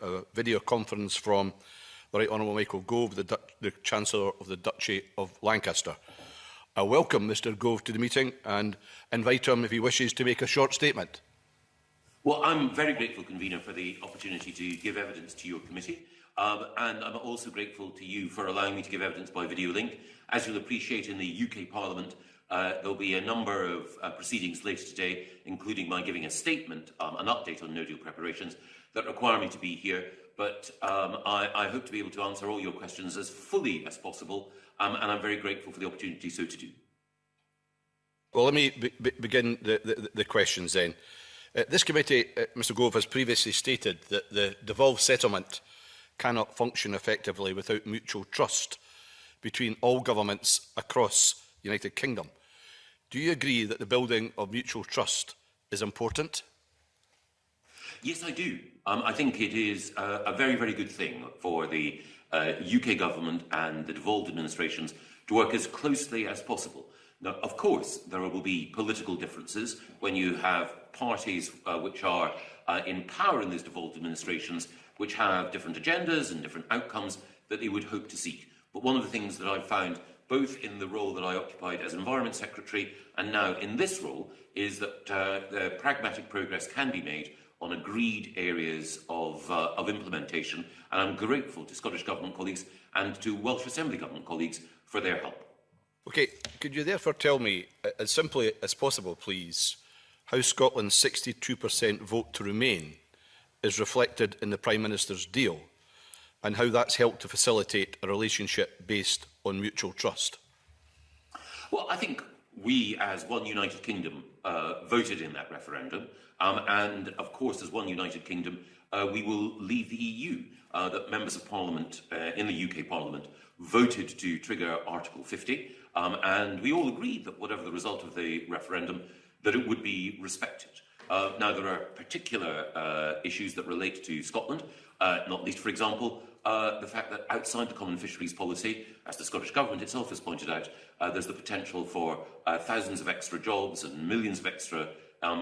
a video conference from the Right Honourable Michael Gove, the Chancellor of the Duchy of Lancaster. I welcome Mr Gove to the meeting and invite him, if he wishes, to make a short statement. Well, I'm very grateful, Convener, for the opportunity to give evidence to your committee. And I'm also grateful to you for allowing me to give evidence by video link. As you'll appreciate, in the UK Parliament, there'll be a number of proceedings later today, including my giving a statement, an update on no deal preparations, that require me to be here. But I hope to be able to answer all your questions as fully as possible, and I'm very grateful for the opportunity so to do. Well, let me begin the questions then. This committee, Mr Gove, has previously stated that the devolved settlement cannot function effectively without mutual trust between all governments across the United Kingdom. Do you agree that the building of mutual trust is important? Yes, I do. I think it is a very, very good thing for the UK government and the devolved administrations to work as closely as possible. Now, of course, there will be political differences when you have parties which are in power in these devolved administrations, which have different agendas and different outcomes that they would hope to seek. But one of the things that I've found, both in the role that I occupied as Environment Secretary and now in this role, is that the pragmatic progress can be made on agreed areas of implementation. And I'm grateful to Scottish Government colleagues and to Welsh Assembly Government colleagues for their help. OK, could you therefore tell me, as simply as possible, please, how Scotland's 62% vote to remain is reflected in the Prime Minister's deal, and how that's helped to facilitate a relationship based on mutual trust? Well, I think we, as One United Kingdom, voted in that referendum, and, of course, as One United Kingdom, we will leave the EU. That members of Parliament in the UK Parliament voted to trigger Article 50, and we all agreed that whatever the result of the referendum, that it would be respected. Now, there are particular issues that relate to Scotland, not least, for example, the fact that outside the Common Fisheries Policy, as the Scottish Government itself has pointed out, there's the potential for thousands of extra jobs and millions of extra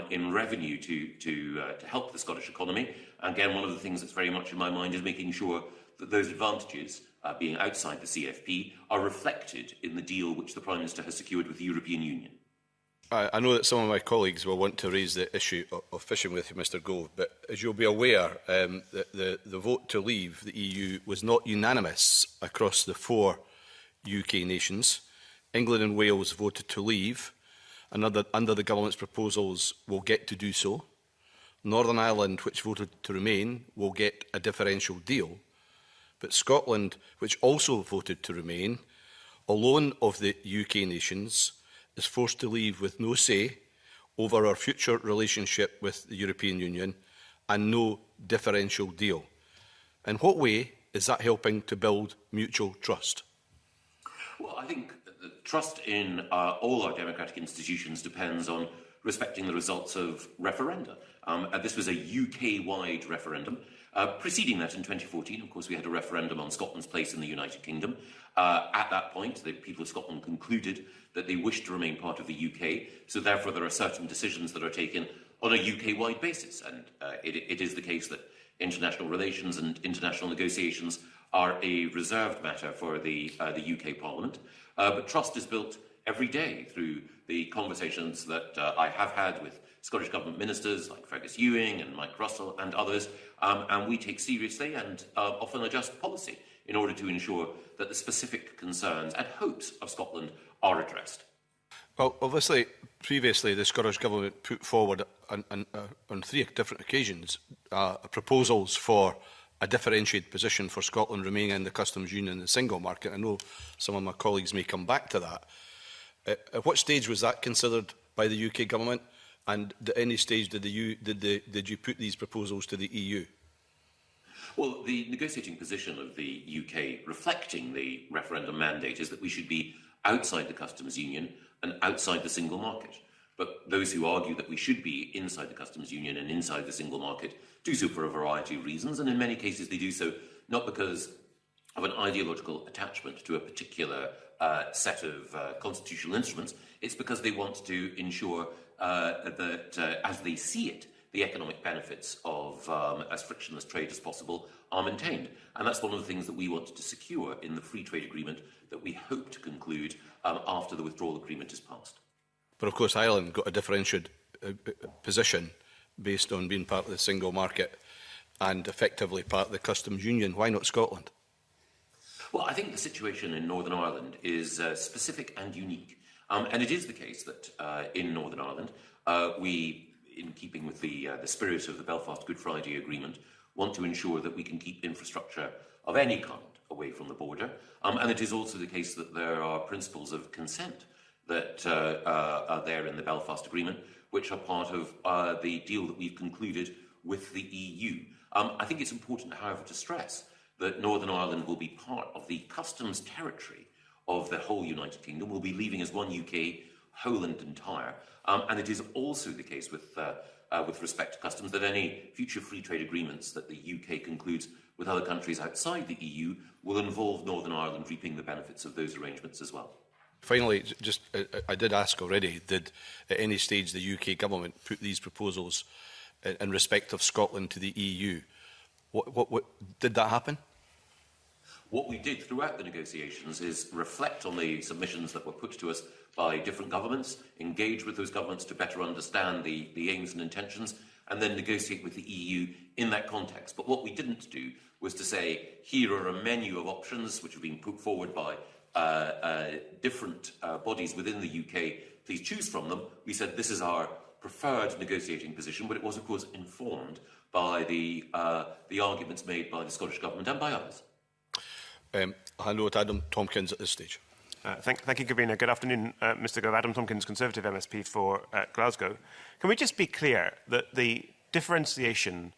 in revenue to help the Scottish economy. Again, one of the things that's very much in my mind is making sure that those advantages, being outside the CFP, are reflected in the deal which the Prime Minister has secured with the European Union. I know that some of my colleagues will want to raise the issue of fishing with you, Mr Gove, but as you'll be aware, the vote to leave the EU was not unanimous across the 4 UK nations. England and Wales voted to leave, and under the government's proposals will get to do so. Northern Ireland, which voted to remain, will get a differential deal. But Scotland, which also voted to remain, alone of the UK nations, is forced to leave with no say over our future relationship with the European Union and no differential deal. In what way is that helping to build mutual trust? Well, I think the trust in all our democratic institutions depends on respecting the results of referenda. This was a UK-wide referendum. Preceding that, in 2014, of course, we had a referendum on Scotland's place in the United Kingdom. At that point, the people of Scotland concluded that they wished to remain part of the UK, so therefore there are certain decisions that are taken on a UK-wide basis. And it is the case that international relations and international negotiations are a reserved matter for the UK Parliament. But trust is built every day through the conversations that I have had with Scottish Government ministers like Fergus Ewing and Mike Russell and others, and we take seriously and often adjust policy in order to ensure that the specific concerns and hopes of Scotland are addressed. Well, obviously, previously the Scottish Government put forward on 3 different occasions proposals for a differentiated position for Scotland remaining in the customs union and the single market. I know some of my colleagues may come back to that. At what stage was that considered by the UK Government, and at any stage did you put these proposals to the EU? Well, the negotiating position of the UK, reflecting the referendum mandate, is that we should be outside the customs union and outside the single market. But those who argue that we should be inside the customs union and inside the single market do so for a variety of reasons, and in many cases they do so not because of an ideological attachment to a particular set of constitutional instruments. It's because they want to ensure that, as they see it, the economic benefits of as frictionless trade as possible are maintained. And that's one of the things that we wanted to secure in the free trade agreement that we hope to conclude after the withdrawal agreement is passed. But of course, Ireland got a differentiated position based on being part of the single market and effectively part of the customs union. Why not Scotland? Well, I think the situation in Northern Ireland is specific and unique. And it is the case that in Northern Ireland, we, in keeping with the spirit of the Belfast Good Friday Agreement, want to ensure that we can keep infrastructure of any kind away from the border. And it is also the case that there are principles of consent that are there in the Belfast Agreement, which are part of the deal that we've concluded with the EU. I think it's important, however, to stress that Northern Ireland will be part of the customs territory of the whole United Kingdom. We'll be leaving as one UK, whole and entire. And it is also the case with respect to customs that any future free trade agreements that the UK concludes with other countries outside the EU will involve Northern Ireland reaping the benefits of those arrangements as well. Finally, I did ask already, did at any stage the UK government put these proposals in respect of Scotland to the EU? What did that happen? What we did throughout the negotiations is reflect on the submissions that were put to us by different governments, engage with those governments to better understand the aims and intentions, and then negotiate with the EU in that context. But what we didn't do was to say, here are a menu of options which have been put forward by different bodies within the UK, please choose from them. We said this is our preferred negotiating position, but it was, of course, informed by the arguments made by the Scottish Government and by others. I'll hand over to Adam Tompkins at this stage. Thank you, Gavina. Good afternoon, Mr Gove. Adam Tompkins, Conservative MSP for Glasgow. Can we just be clear that the differentiation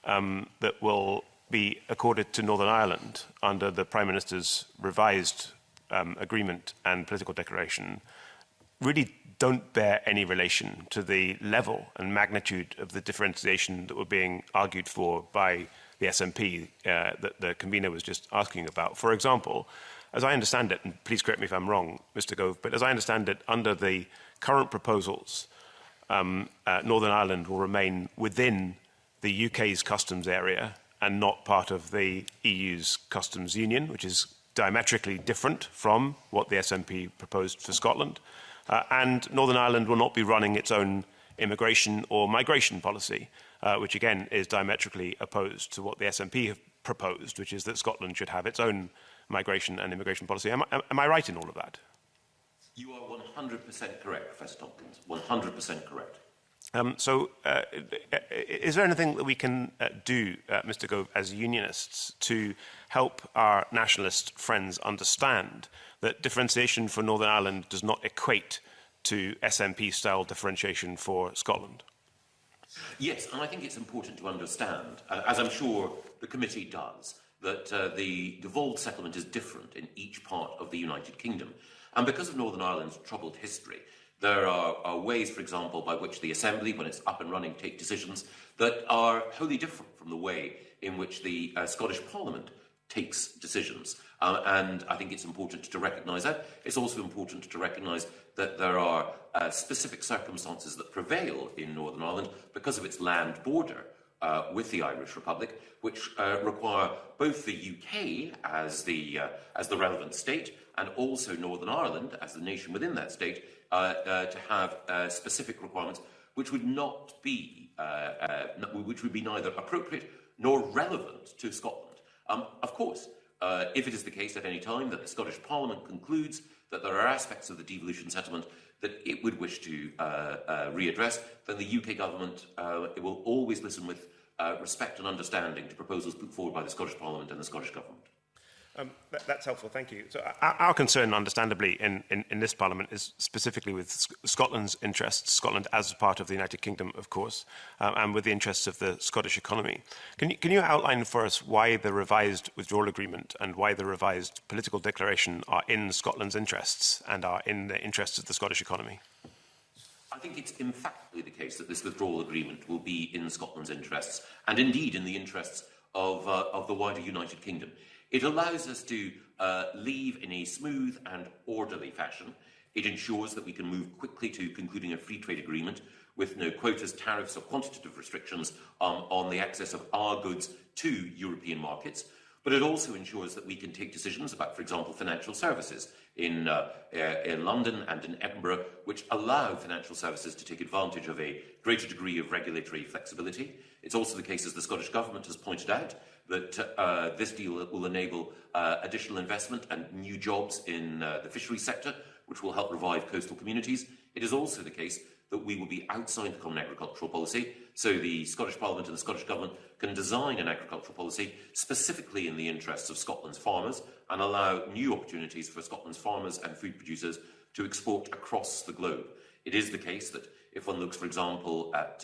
that will be accorded to Northern Ireland under the Prime Minister's revised agreement and political declaration really don't bear any relation to the level and magnitude of the differentiation that were being argued for by the SNP that the convener was just asking about? For example, as I understand it, and please correct me if I'm wrong, Mr Gove, but as I understand it, under the current proposals, Northern Ireland will remain within the UK's customs area and not part of the EU's customs union, which is diametrically different from what the SNP proposed for Scotland. And Northern Ireland will not be running its own immigration or migration policy, which again is diametrically opposed to what the SNP have proposed, which is that Scotland should have its own migration and immigration policy. Am I right in all of that? You are 100% correct, Professor Tompkins, 100% correct. Is there anything that we can do, Mr Gove, as unionists to help our nationalist friends understand that differentiation for Northern Ireland does not equate to SNP-style differentiation for Scotland? Yes, and I think it's important to understand, as I'm sure the committee does, that the devolved settlement is different in each part of the United Kingdom. And because of Northern Ireland's troubled history, there are ways, for example, by which the Assembly, when it's up and running, take decisions that are wholly different from the way in which the Scottish Parliament takes decisions. And I think it's important to recognise that. It's also important to recognise that there are specific circumstances that prevail in Northern Ireland because of its land border with the Irish Republic, which require both the UK as the relevant state and also Northern Ireland as the nation within that state to have specific requirements which would not be which would be neither appropriate nor relevant to Scotland. Of course, if it is the case at any time that the Scottish Parliament concludes that there are aspects of the devolution settlement that it would wish to readdress, then the UK government it will always listen with respect and understanding to proposals put forward by the Scottish Parliament and the Scottish Government. That's helpful, thank you. So our concern, understandably, in this Parliament is specifically with Scotland's interests, Scotland as part of the United Kingdom, of course, and with the interests of the Scottish economy. Can you outline for us why the revised withdrawal agreement and why the revised political declaration are in Scotland's interests and are in the interests of the Scottish economy? I think it's emphatically the case that this withdrawal agreement will be in Scotland's interests, and indeed in the interests of the wider United Kingdom. It allows us to leave in a smooth and orderly fashion. It ensures that we can move quickly to concluding a free trade agreement with no quotas, tariffs or quantitative restrictions on the access of our goods to European markets. But it also ensures that we can take decisions about, for example, financial services in London and in Edinburgh, which allow financial services to take advantage of a greater degree of regulatory flexibility. It's also the case, as the Scottish Government has pointed out, that this deal will enable additional investment and new jobs in the fisheries sector, which will help revive coastal communities. It is also the case that we will be outside the Common Agricultural Policy, so the Scottish Parliament and the Scottish Government can design an agricultural policy specifically in the interests of Scotland's farmers and allow new opportunities for Scotland's farmers and food producers to export across the globe. It is the case that if one looks, for example, at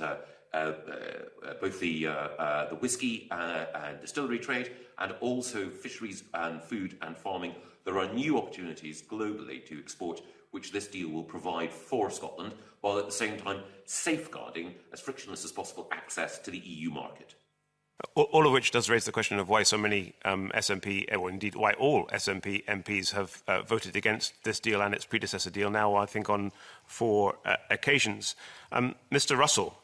both the whisky and distillery trade and also fisheries and food and farming, there are new opportunities globally to export which this deal will provide for Scotland, while at the same time safeguarding as frictionless as possible access to the EU market. All of which does raise the question of why so many SNP, or indeed why all SNP MPs have voted against this deal and its predecessor deal now, I think, on 4 occasions. Mr Russell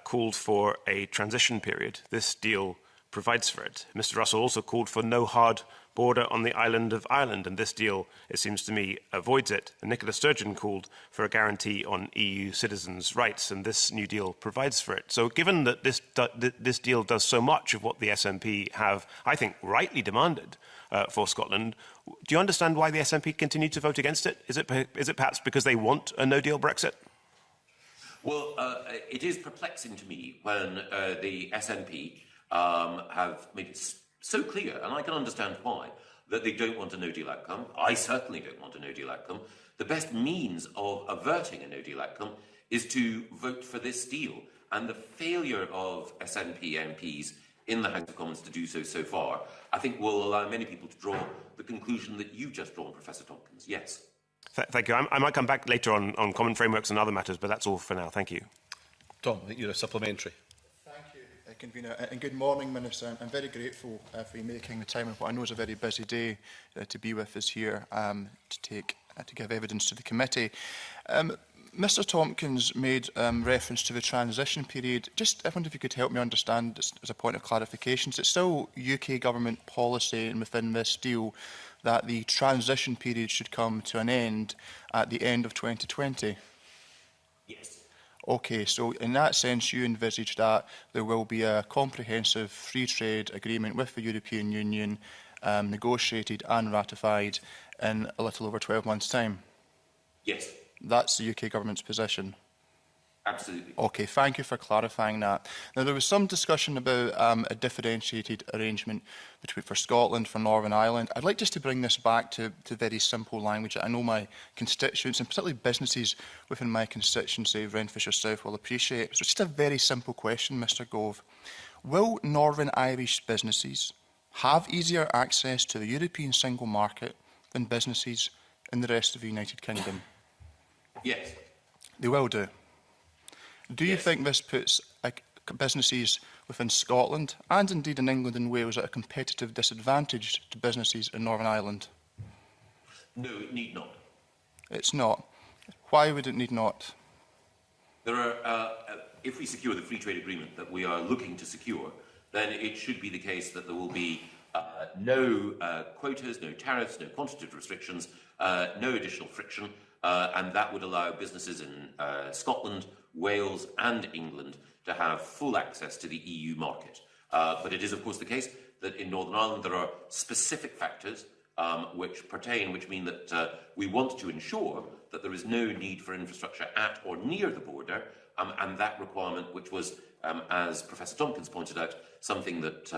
called for a transition period. This deal provides for it. Mr Russell also called for no hard border on the island of Ireland, and this deal, it seems to me, avoids it. And Nicola Sturgeon called for a guarantee on EU citizens' rights, and this new deal provides for it. So given that this deal does so much of what the SNP have, I think, rightly demanded for Scotland, do you understand why the SNP continue to vote against it? Is it perhaps because they want a no-deal Brexit? Well, it is perplexing to me when the SNP have made it so clear, and I can understand why, that they don't want a no-deal outcome. I certainly don't want a no-deal outcome. The best means of averting a no-deal outcome is to vote for this deal. And the failure of SNP MPs in the House of Commons to do so far, I think will allow many people to draw the conclusion that you've just drawn, Professor Tompkins. Yes. Thank you. I might come back later on common frameworks and other matters, but that's all for now. Thank you. Tom, I think you're a supplementary. Convener, and good morning, Minister. I'm very grateful for you making the time of what I know is a very busy day to be with us here to give evidence to the committee. Mr Tompkins made reference to the transition period. I wonder if you could help me understand, as a point of clarification, is it still UK government policy and within this deal that the transition period should come to an end at the end of 2020? Yes. Okay, so in that sense, you envisage that there will be a comprehensive free trade agreement with the European Union negotiated and ratified in a little over 12 months' time? Yes. That's the UK government's position? Absolutely. Okay, thank you for clarifying that. Now, there was some discussion about a differentiated arrangement for Scotland, for Northern Ireland. I'd like just to bring this back to very simple language that I know my constituents, and particularly businesses within my constituency, Renfrewshire South, will appreciate. So it's just a very simple question, Mr Gove. Will Northern Irish businesses have easier access to the European single market than businesses in the rest of the United Kingdom? Yes. They will do. Do you think this puts businesses within Scotland and indeed in England and Wales at a competitive disadvantage to businesses in Northern Ireland? No, it need not. It's not. Why would it need not? There are, if we secure the free trade agreement that we are looking to secure, then it should be the case that there will be no quotas, no tariffs, no quantitative restrictions, no additional friction, and that would allow businesses in Scotland, Wales and England to have full access to the EU market. But it is, of course, the case that in Northern Ireland there are specific factors which mean that we want to ensure that there is no need for infrastructure at or near the border, and that requirement, which was, as Professor Tompkins pointed out, something that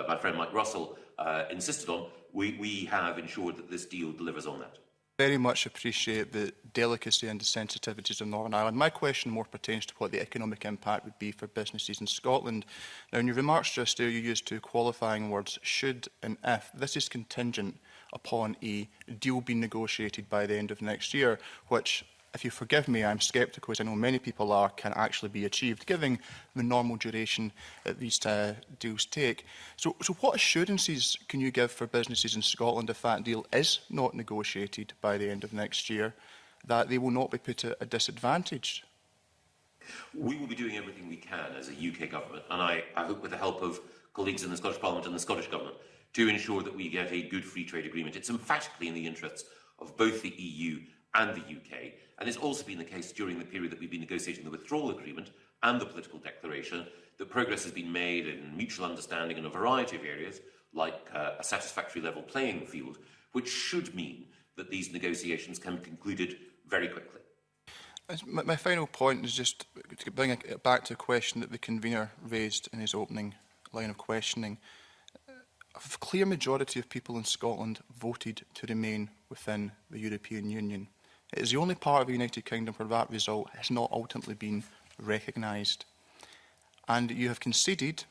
my friend Mike Russell insisted on, we have ensured that this deal delivers on that. Very much appreciate the delicacy and the sensitivities of Northern Ireland. My question more pertains to what the economic impact would be for businesses in Scotland. Now, in your remarks just there, you used 2 qualifying words, should and if. This is contingent upon a deal being negotiated by the end of next year, which, if you forgive me, I'm sceptical, as I know many people are, can actually be achieved, given the normal duration that these deals take. So what assurances can you give for businesses in Scotland if that deal is not negotiated by the end of next year, that they will not be put at a disadvantage We will be doing everything we can as a UK government, and I hope with the help of colleagues in the Scottish Parliament and the Scottish Government, to ensure that we get a good free trade agreement. It's emphatically in the interests of both the EU and the UK, and it's also been the case during the period that we've been negotiating the withdrawal agreement and the political declaration that progress has been made in mutual understanding in a variety of areas, like a satisfactory level playing field, which should mean that these negotiations can be concluded very quickly. My final point is just to bring it back to a question that the convener raised in his opening line of questioning. A clear majority of people in Scotland voted to remain within the European Union. It is the only part of the United Kingdom where that result has not ultimately been recognised. And you have conceded,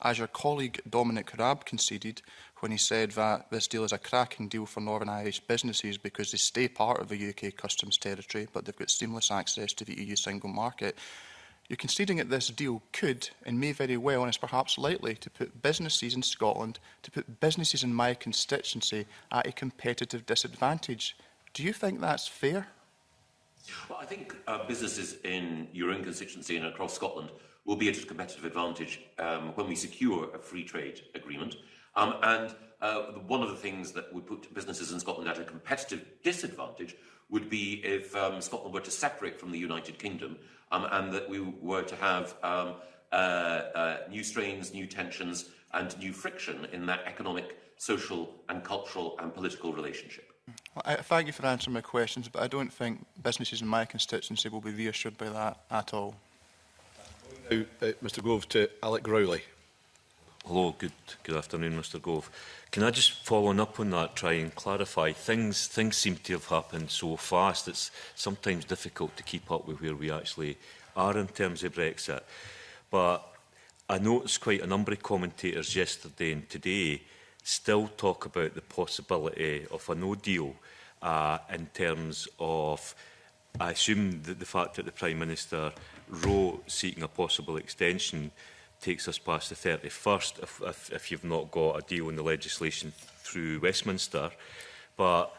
as your colleague Dominic Raab conceded, when he said that this deal is a cracking deal for Northern Irish businesses because they stay part of the UK customs territory, but they've got seamless access to the EU single market. You're conceding that this deal could, and may very well, and is perhaps likely, to put businesses in Scotland, to put businesses in my constituency at a competitive disadvantage. Do you think that's fair? Well, I think businesses in your own constituency and across Scotland will be at a competitive advantage when we secure a free trade agreement. One of the things that would put businesses in Scotland at a competitive disadvantage would be if Scotland were to separate from the United Kingdom and that we were to have new strains, new tensions and new friction in that economic, social and cultural and political relationship. Well, I thank you for answering my questions, but I don't think businesses in my constituency will be reassured by that at all. Now, Mr Gove, to Alec Rowley. Hello, good afternoon, Mr Gove. Can I just, following up on that, try and clarify? Things seem to have happened so fast, it's sometimes difficult to keep up with where we actually are in terms of Brexit. But I noticed quite a number of commentators yesterday and today still talk about the possibility of a no deal in terms of, I assume, that the fact that the Prime Minister wrote seeking a possible extension takes us past the 31st if you've not got a deal in the legislation through Westminster. But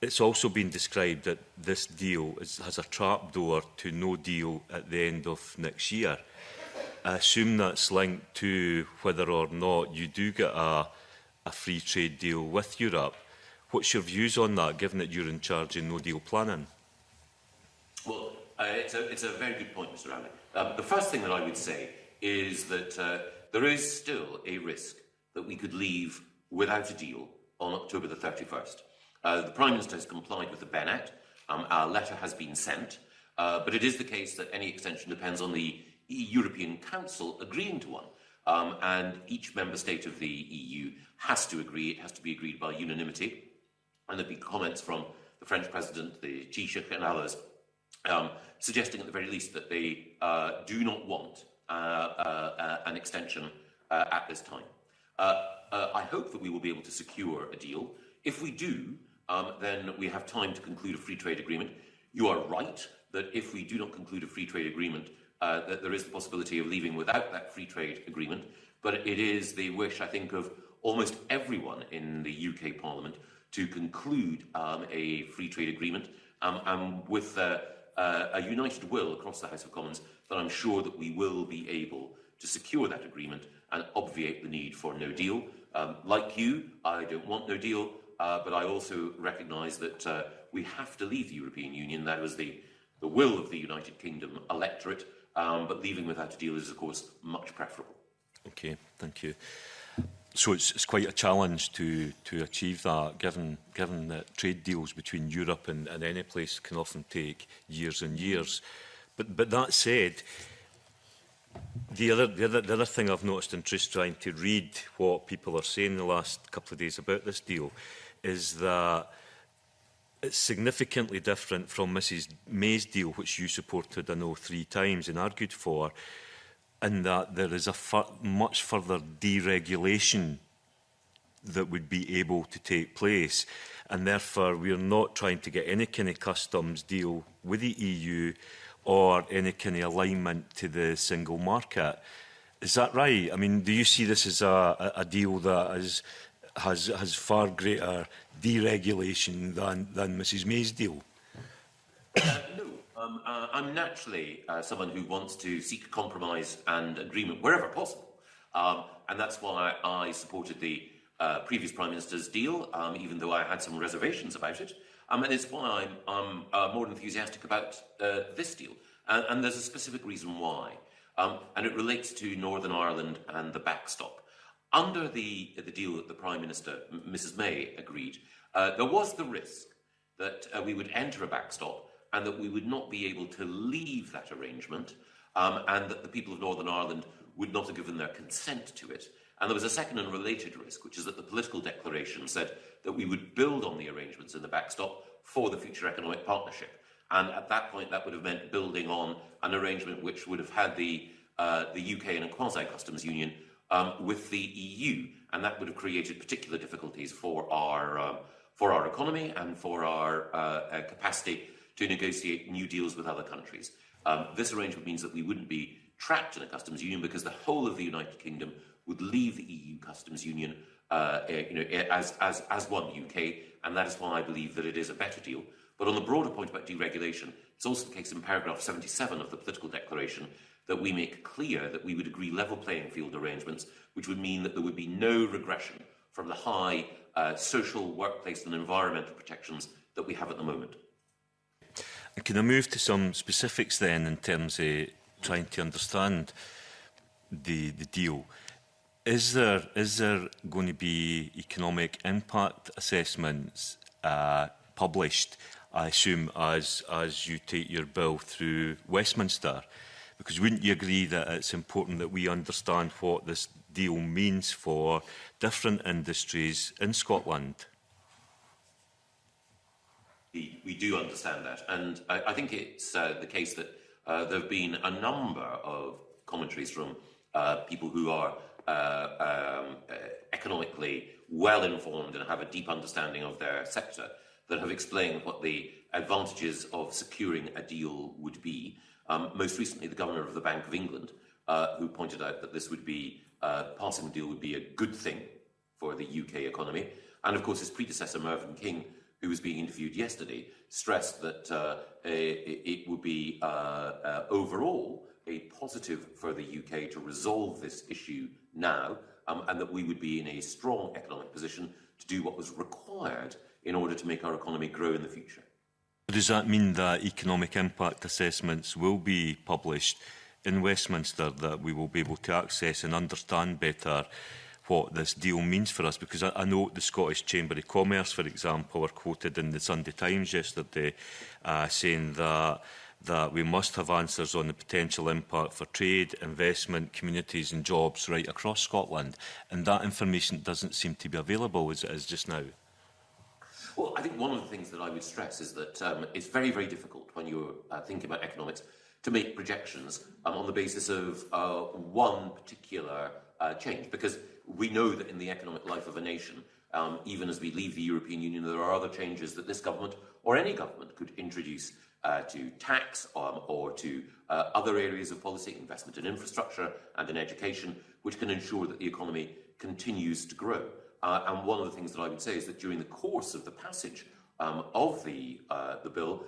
it's also been described that this deal has a trapdoor to no deal at the end of next year. I assume that's linked to whether or not you do get a free trade deal with Europe. What's your views on that, given that you're in charge of no deal planning? Well, it's a very good point, Mr Rowley. The first thing that I would say is that there is still a risk that we could leave without a deal on October the 31st. The Prime Minister has complied with the Ben Act. Our letter has been sent. But it is the case that any extension depends on the European Council agreeing to one. And each member state of the EU has to agree. It has to be agreed by unanimity. And there have been comments from the French President, the Taoiseach and others, suggesting at the very least that they do not want an extension at this time. I hope that we will be able to secure a deal. If we do, then we have time to conclude a free trade agreement. You are right that if we do not conclude a free trade agreement, that there is the possibility of leaving without that free trade agreement. But it is the wish, I think, of almost everyone in the UK Parliament to conclude a free trade agreement and with a united will across the House of Commons, that I'm sure that we will be able to secure that agreement and obviate the need for no deal. Like you, I don't want no deal, but I also recognise that we have to leave the European Union. That was the will of the United Kingdom electorate, but leaving without a deal is, of course, much preferable. Okay, thank you. So it's quite a challenge to achieve that, given that trade deals between Europe and any place can often take years and years. But that said, the other thing I've noticed in just trying to read what people are saying in the last couple of days about this deal is that it's significantly different from Mrs May's deal, which you supported, I know, 3 times and argued for, in that there is a much further deregulation that would be able to take place. And therefore, we are not trying to get any kind of customs deal with the EU or any kind of alignment to the single market. Is that right? I mean, do you see this as a deal that has far greater deregulation than Mrs May's deal? No, I'm naturally someone who wants to seek compromise and agreement wherever possible. And that's why I supported the previous Prime Minister's deal, even though I had some reservations about it. And it's why I'm more enthusiastic about this deal. And there's a specific reason why. And it relates to Northern Ireland and the backstop. Under the deal that the Prime Minister, Mrs May, agreed, there was the risk that we would enter a backstop and that we would not be able to leave that arrangement, and that the people of Northern Ireland would not have given their consent to it. And there was a second and related risk, which is that the political declaration said that we would build on the arrangements in the backstop for the future economic partnership. And at that point, that would have meant building on an arrangement which would have had the UK in a quasi-customs union with the EU, and that would have created particular difficulties for our economy and for our capacity to negotiate new deals with other countries. This arrangement means that we wouldn't be trapped in a customs union because the whole of the United Kingdom would leave the EU customs union as one UK, and that is why I believe that it is a better deal. But on the broader point about deregulation, it's also the case in paragraph 77 of the political declaration that we make clear that we would agree level playing field arrangements, which would mean that there would be no regression from the high social, workplace and environmental protections that we have at the moment. Can I move to some specifics then in terms of trying to understand the deal? Is there going to be economic impact assessments published, I assume, as you take your bill through Westminster? Because wouldn't you agree that it's important that we understand what this deal means for different industries in Scotland? We do understand that, and I think it's the case that there have been a number of commentaries from people who are economically well informed and have a deep understanding of their sector that have explained what the advantages of securing a deal would be. Most recently, the Governor of the Bank of England, who pointed out that this would be, passing the deal would be a good thing for the UK economy. And of course, his predecessor, Mervyn King, who was being interviewed yesterday, stressed that it would be overall a positive for the UK to resolve this issue now, and that we would be in a strong economic position to do what was required in order to make our economy grow in the future. Does that mean that economic impact assessments will be published in Westminster, that we will be able to access and understand better what this deal means for us? Because I know the Scottish Chamber of Commerce, for example, were quoted in the Sunday Times yesterday saying that we must have answers on the potential impact for trade, investment, communities and jobs right across Scotland. And that information doesn't seem to be available as it is just now. Well, I think one of the things that I would stress is that it's very, very difficult when you're thinking about economics to make projections on the basis of one particular change, because we know that in the economic life of a nation, even as we leave the European Union, there are other changes that this government or any government could introduce to tax or to other areas of policy, investment in infrastructure and in education, which can ensure that the economy continues to grow. And one of the things that I would say is that during the course of the passage of the bill,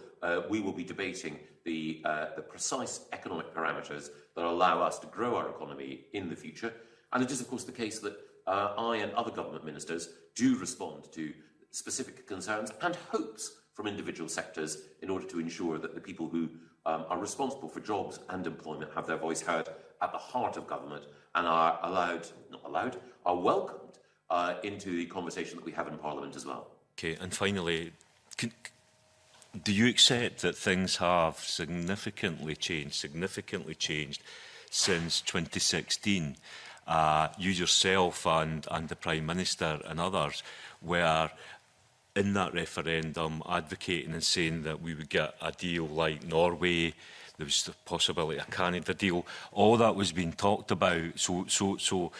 we will be debating the precise economic parameters that allow us to grow our economy in the future. And it is, of course, the case that I and other government ministers do respond to specific concerns and hopes from individual sectors in order to ensure that the people who are responsible for jobs and employment have their voice heard at the heart of government and are are welcomed into the conversation that we have in Parliament as well. Okay, and finally, do you accept that things have significantly changed since 2016? You yourself and the Prime Minister and others were in that referendum advocating and saying that we would get a deal like Norway. There was the possibility of a Canada deal. All that was being talked about. So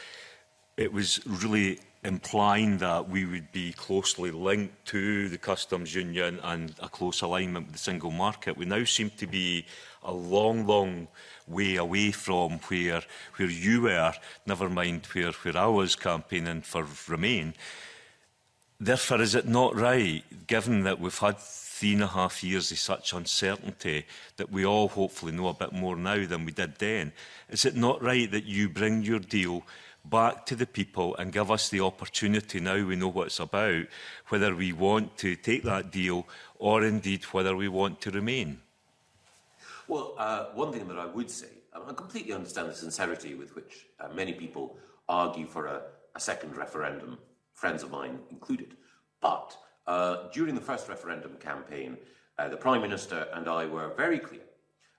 it was really implying that we would be closely linked to the customs union and a close alignment with the single market. We now seem to be a long, long way away from where you were, never mind where I was campaigning for Remain. Therefore, is it not right, given that we've had 3.5 years of such uncertainty that we all hopefully know a bit more now than we did then, is it not right that you bring your deal back to the people and give us the opportunity, now we know what it's about, whether we want to take that deal or indeed whether we want to remain? Well, one thing that I would say, I completely understand the sincerity with which many people argue for a second referendum, friends of mine included. But during the first referendum campaign, the Prime Minister and I were very clear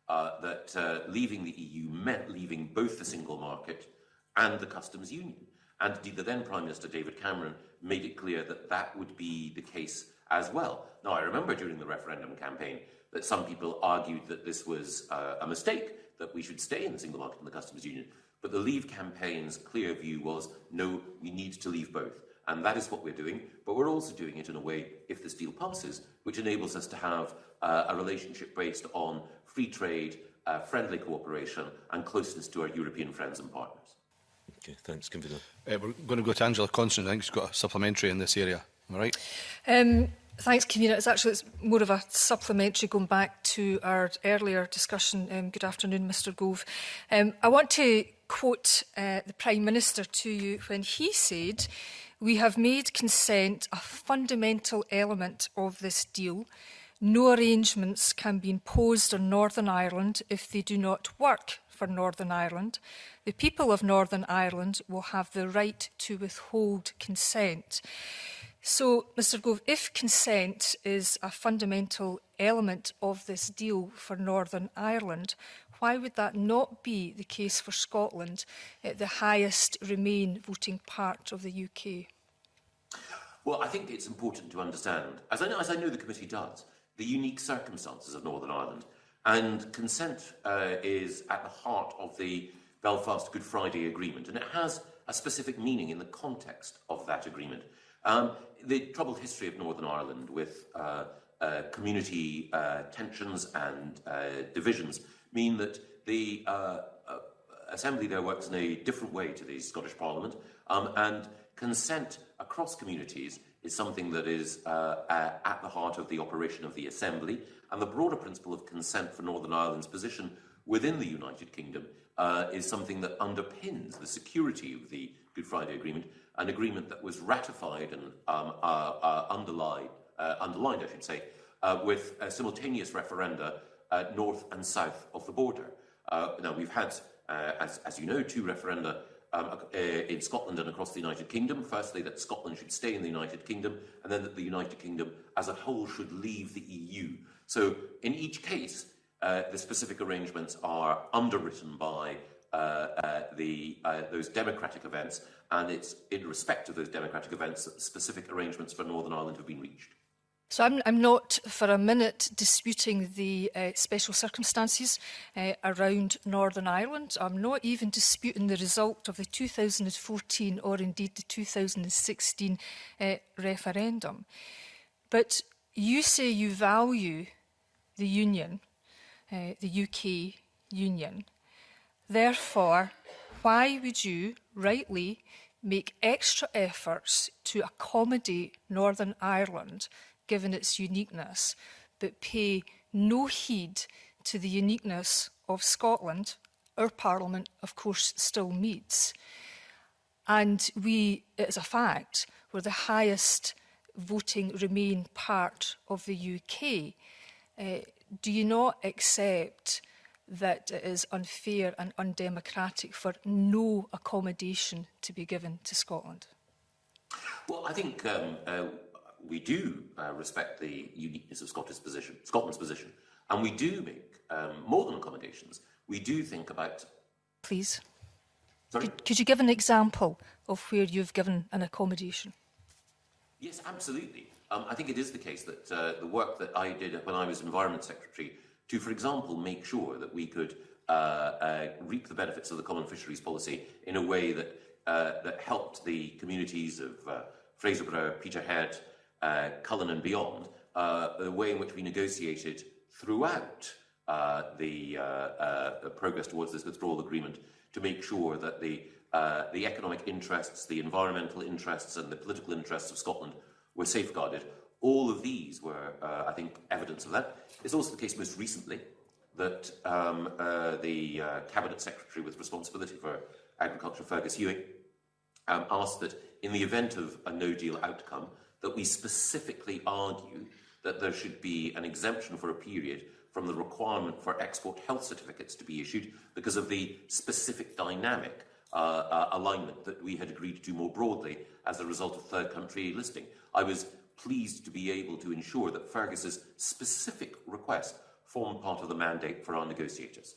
that leaving the EU meant leaving both the single market and the customs union. And indeed, the then Prime Minister, David Cameron, made it clear that that would be the case as well. Now, I remember during the referendum campaign that some people argued that this was a mistake, that we should stay in the single market and the customs union. But the Leave campaign's clear view was, no, we need to leave both. And that is what we're doing. But we're also doing it in a way, if this deal passes, which enables us to have a relationship based on free trade, friendly cooperation and closeness to our European friends and partners. Okay, thanks, Convener. We're going to go to Angela Constance. I think she's got a supplementary in this area. Am I right? Thanks, Convener. It's more of a supplementary going back to our earlier discussion. Good afternoon, Mr Gove. I want to quote the Prime Minister to you when he said, "We have made consent a fundamental element of this deal. No arrangements can be imposed on Northern Ireland if they do not work for Northern Ireland. The people of Northern Ireland will have the right to withhold consent." So, Mr Gove, if consent is a fundamental element of this deal for Northern Ireland, why would that not be the case for Scotland, the highest Remain voting part of the UK? Well, I think it's important to understand, as I know the committee does, the unique circumstances of Northern Ireland. And consent is at the heart of the Belfast Good Friday Agreement, and it has a specific meaning in the context of that agreement. The troubled history of Northern Ireland with community tensions and divisions mean that the Assembly there works in a different way to the Scottish Parliament, and consent across communities is something that is at the heart of the operation of the Assembly, and the broader principle of consent for Northern Ireland's position within the United Kingdom is something that underpins the security of the Good Friday Agreement, an agreement that was ratified and underlined, I should say, with simultaneous referenda north and south of the border. Now, we've had, as you know, 2 referenda in Scotland and across the United Kingdom. Firstly, that Scotland should stay in the United Kingdom, and then that the United Kingdom as a whole should leave the EU. So, in each case, the specific arrangements are underwritten by those democratic events, and it's in respect of those democratic events that specific arrangements for Northern Ireland have been reached. So I'm not for a minute disputing the special circumstances around Northern Ireland. I'm not even disputing the result of the 2014 or indeed the 2016 referendum. But you say you value the Union, the UK Union. Therefore, why would you rightly make extra efforts to accommodate Northern Ireland, given its uniqueness, but pay no heed to the uniqueness of Scotland? Our Parliament, of course, still meets. And we, it is a fact, we're the highest voting Remain part of the UK. Do you not accept that it is unfair and undemocratic for no accommodation to be given to Scotland? Well, I think we do respect the uniqueness of Scotland's position, and we do make more than accommodations. We do think about... Please. Sorry? Could you give an example of where you've given an accommodation? Yes, absolutely. I think it is the case that the work that I did when I was Environment Secretary to, for example, make sure that we could reap the benefits of the Common Fisheries Policy in a way that helped the communities of Fraserburgh, Peterhead, Cullen and beyond, the way in which we negotiated throughout the progress towards this withdrawal agreement to make sure that the economic interests, the environmental interests and the political interests of Scotland were safeguarded. all of these were, I think, evidence of that. It's also the case most recently that the Cabinet Secretary with responsibility for agriculture, Fergus Ewing, asked that in the event of a no-deal outcome, that we specifically argue that there should be an exemption for a period from the requirement for export health certificates to be issued because of the specific dynamic alignment that we had agreed to more broadly as a result of third country listing. I was pleased to be able to ensure that Fergus's specific request formed part of the mandate for our negotiators.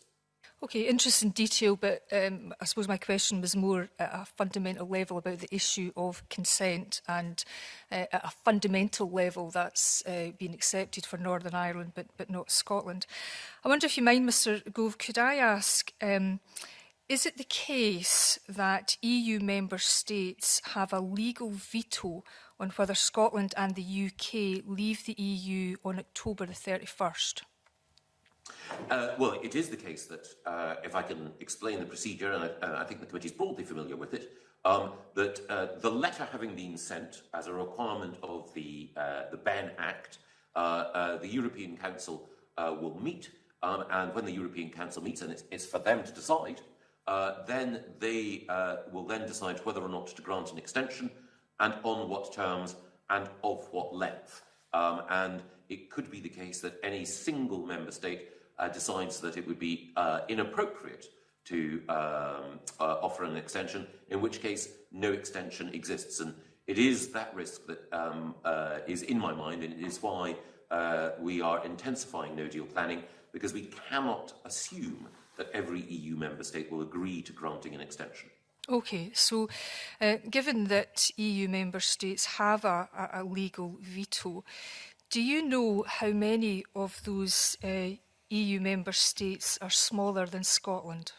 Okay, interesting detail, but I suppose my question was more at a fundamental level about the issue of consent, and at a fundamental level that's been accepted for Northern Ireland but not Scotland. I wonder if you mind, Mr Gove, could I ask, is it the case that EU member states have a legal veto on whether Scotland and the UK leave the EU on October the 31st? Well, it is the case that, if I can explain the procedure, and I think the committee is broadly familiar with it, that the letter having been sent as a requirement of the BEN Act, the European Council will meet, and when the European Council meets, and it's for them to decide, then they will then decide whether or not to grant an extension, and on what terms, and of what length. And it could be the case that any single member state decides that it would be inappropriate to offer an extension, in which case no extension exists. And it is that risk that is in my mind, and it is why we are intensifying no-deal planning, because we cannot assume that every EU member state will agree to granting an extension. Okay, so given that EU member states have a legal veto, do you know how many of those EU member states are smaller than Scotland?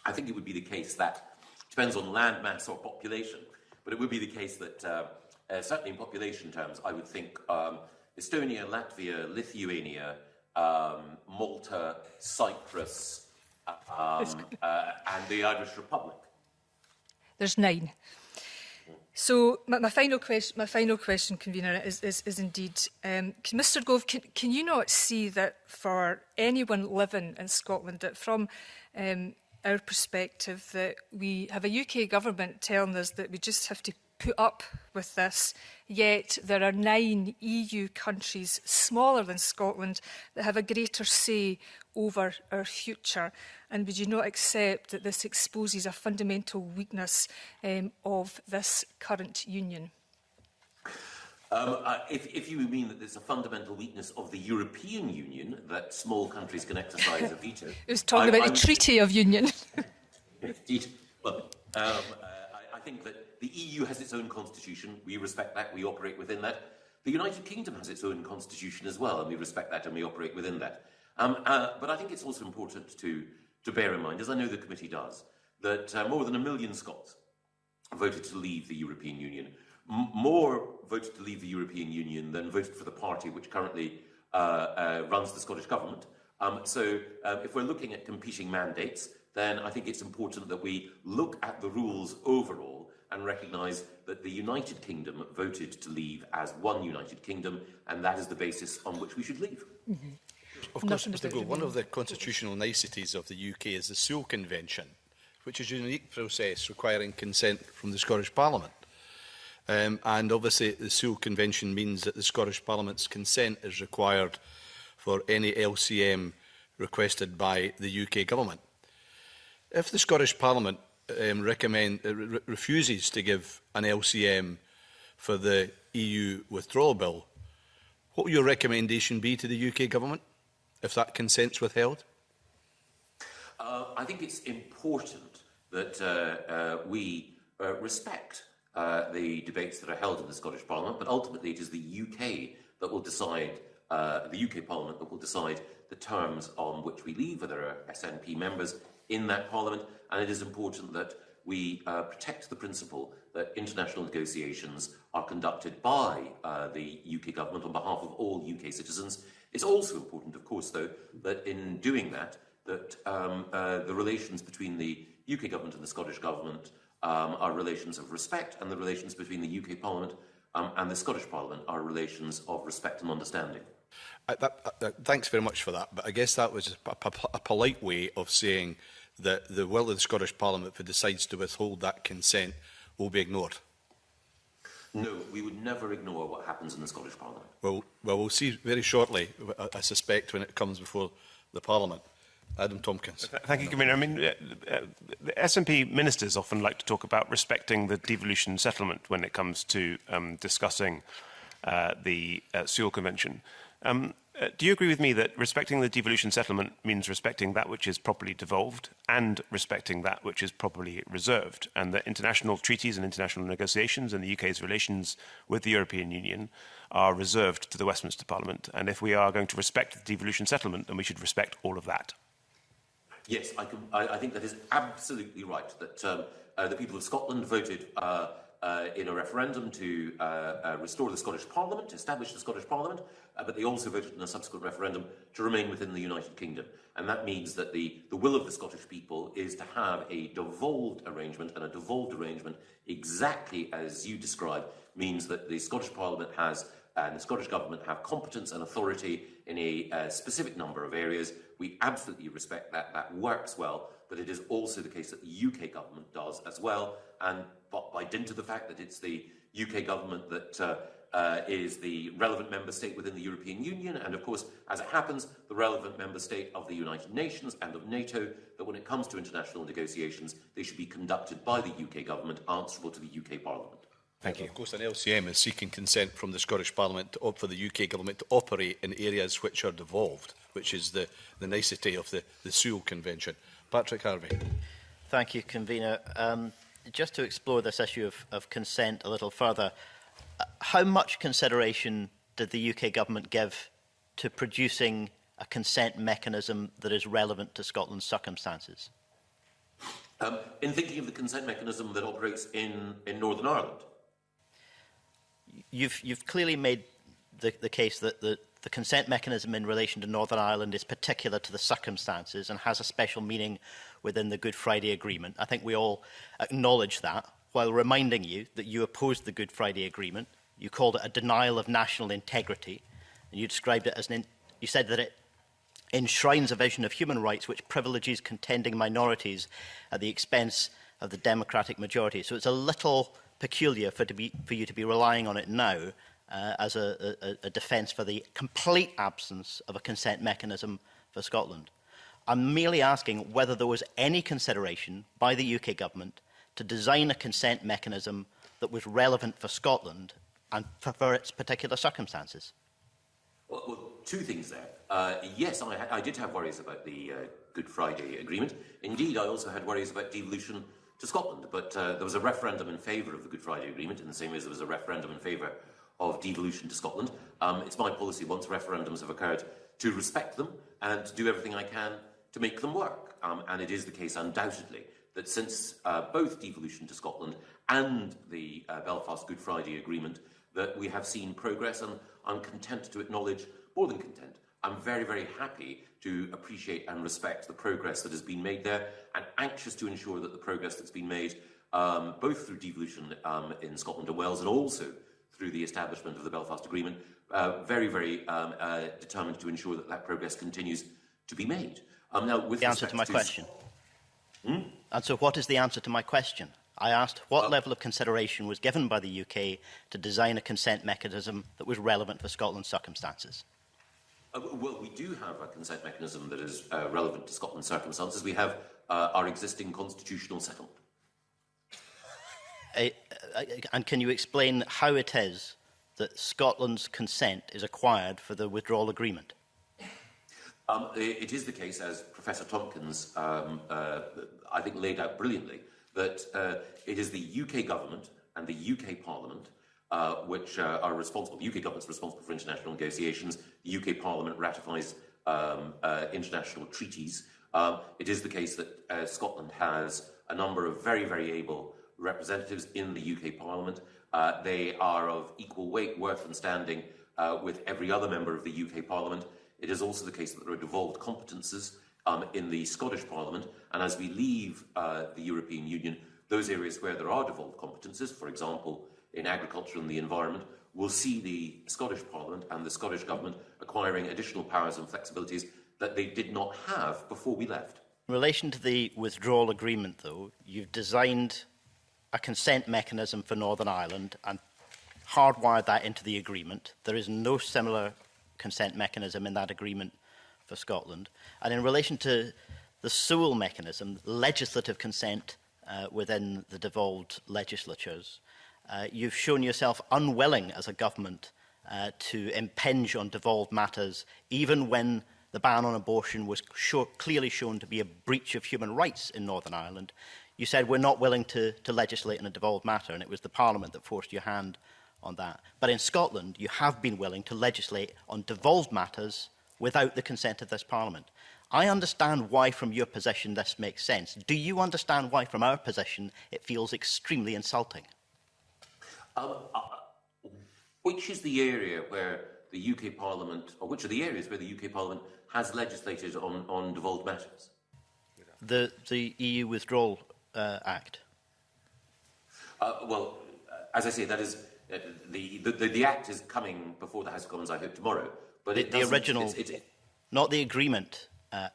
I think it would be the case that, depends on land mass or population, but it would be the case that, certainly in population terms, I would think Estonia, Latvia, Lithuania, Malta, Cyprus, and the Irish Republic. There's 9. So my final question, convener, is indeed, Mr Gove, can you not see that for anyone living in Scotland, that from our perspective, that we have a UK government telling us that we just have to put up with this, yet there are 9 EU countries smaller than Scotland that have a greater say over our future? And would you not accept that this exposes a fundamental weakness of this current union? If you mean that there's a fundamental weakness of the European Union, that small countries can exercise a veto... It was talking about the Treaty of Union. Well, I think that the EU has its own constitution. We respect that. We operate within that. The United Kingdom has its own constitution as well, and we respect that and we operate within that. But I think it's also important to bear in mind, as I know the committee does, that more than 1 million Scots voted to leave the European Union. More voted to leave the European Union than voted for the party which currently runs the Scottish Government. So if we're looking at competing mandates, then I think it's important that we look at the rules overall and recognise that the United Kingdom voted to leave as one United Kingdom, and that is the basis on which we should leave. Mm-hmm. Of course, Mr Gould, one of the constitutional niceties of the UK is the Sewell Convention, which is a unique process requiring consent from the Scottish Parliament. And obviously the Sewell Convention means that the Scottish Parliament's consent is required for any LCM requested by the UK Government. If the Scottish Parliament refuses to give an LCM for the EU withdrawal bill, what will your recommendation be to the UK Government if that consent's withheld? I think it's important that we respect the debates that are held in the Scottish Parliament, but ultimately it is the UK that will decide, the UK Parliament that will decide the terms on which we leave, whether there are SNP members in that Parliament, and it is important that we protect the principle that international negotiations are conducted by the UK Government on behalf of all UK citizens. It's also important, of course, though, that in doing that, that the relations between the UK Government and the Scottish Government are relations of respect, and the relations between the UK Parliament and the Scottish Parliament are relations of respect and understanding. Thanks very much for that, but I guess that was a polite way of saying that the will of the Scottish Parliament, if it decides to withhold that consent, will be ignored. No, we would never ignore what happens in the Scottish Parliament. Well, we'll see very shortly, I suspect, when it comes before the Parliament. Adam Tompkins. Thank you, Convener. I mean, the SNP ministers often like to talk about respecting the devolution settlement when it comes to discussing the Sewell Convention. Do you agree with me that respecting the devolution settlement means respecting that which is properly devolved and respecting that which is properly reserved, and that international treaties and international negotiations and the UK's relations with the European Union are reserved to the Westminster Parliament, and if we are going to respect the devolution settlement, then we should respect all of that? Yes, I think that is absolutely right, that the people of Scotland voted in a referendum to restore the Scottish Parliament, to establish the Scottish Parliament, but they also voted in a subsequent referendum to remain within the United Kingdom. And that means that the will of the Scottish people is to have a devolved arrangement, and a devolved arrangement, exactly as you describe, means that the Scottish Parliament has and the Scottish Government have competence and authority in a specific number of areas. We absolutely respect that. That works well, but it is also the case that the UK Government does as well, and by dint of the fact that it's the UK Government that is the relevant member state within the European Union, and of course, as it happens, the relevant member state of the United Nations and of NATO, that when it comes to international negotiations, they should be conducted by the UK Government, answerable to the UK Parliament. Thank you. Of course, an LCM is seeking consent from the Scottish Parliament for the UK Government to operate in areas which are devolved, which is the nicety of the Sewell Convention. Patrick Harvey. Thank you, Convener. Just to explore this issue of consent a little further, how much consideration did the UK Government give to producing a consent mechanism that is relevant to Scotland's circumstances? In thinking of the consent mechanism that operates in Northern Ireland? You've clearly made the case that the consent mechanism in relation to Northern Ireland is particular to the circumstances and has a special meaning within the Good Friday Agreement. I think we all acknowledge that, while reminding you that you opposed the Good Friday Agreement. You called it a denial of national integrity, and you described it as you said that it enshrines a vision of human rights which privileges contending minorities at the expense of the democratic majority. So it's a little peculiar for you to be relying on it now as a defence for the complete absence of a consent mechanism for Scotland. I'm merely asking whether there was any consideration by the UK Government to design a consent mechanism that was relevant for Scotland and for its particular circumstances. Well, two things there. Yes, I did have worries about the Good Friday Agreement. Indeed, I also had worries about devolution to Scotland, but there was a referendum in favour of the Good Friday Agreement, in the same way as there was a referendum in favour of devolution to Scotland. It's my policy, once referendums have occurred, to respect them and to do everything I can to make them work. And it is the case, undoubtedly, that since both devolution to Scotland and the Belfast Good Friday Agreement, that we have seen progress, and I'm content to acknowledge, more than content, I'm very, very happy to appreciate and respect the progress that has been made there, and anxious to ensure that the progress that's been made, both through devolution in Scotland and Wales, and also through the establishment of the Belfast Agreement, very, very determined to ensure that that progress continues to be made. Now, with the answer to my question. And so what is the answer to my question? I asked what level of consideration was given by the UK to design a consent mechanism that was relevant for Scotland's circumstances. Well, we do have a consent mechanism that is relevant to Scotland's circumstances. We have our existing constitutional settlement. And can you explain how it is that Scotland's consent is acquired for the withdrawal agreement? It is the case, as Professor Tompkins, I think, laid out brilliantly, that it is the UK Government and the UK Parliament which are responsible. The UK Government's responsible for international negotiations. The UK Parliament ratifies international treaties. It is the case that Scotland has a number of very, very able representatives in the UK Parliament. They are of equal weight, worth and standing with every other member of the UK Parliament. It is also the case that there are devolved competences in the Scottish Parliament, and as we leave the European Union, those areas where there are devolved competences, for example, in agriculture and the environment, will see the Scottish Parliament and the Scottish Government acquiring additional powers and flexibilities that they did not have before we left. In relation to the withdrawal agreement, though, you've designed a consent mechanism for Northern Ireland and hardwired that into the agreement. There is no similar consent mechanism in that agreement for Scotland. And in relation to the Sewell mechanism, legislative consent within the devolved legislatures, you've shown yourself unwilling as a government to impinge on devolved matters, even when the ban on abortion was clearly shown to be a breach of human rights in Northern Ireland. You said we're not willing to legislate in a devolved matter, and it was the Parliament that forced your hand on that. But in Scotland, you have been willing to legislate on devolved matters without the consent of this Parliament. I understand why, from your position, this makes sense. Do you understand why, from our position, it feels extremely insulting? Which is the area where the UK Parliament, or which are the areas where the UK Parliament has legislated on devolved matters? The EU Withdrawal Act. Well, as I say, that is the Act is coming before the House of Commons, I hope, tomorrow. But the original, not the agreement,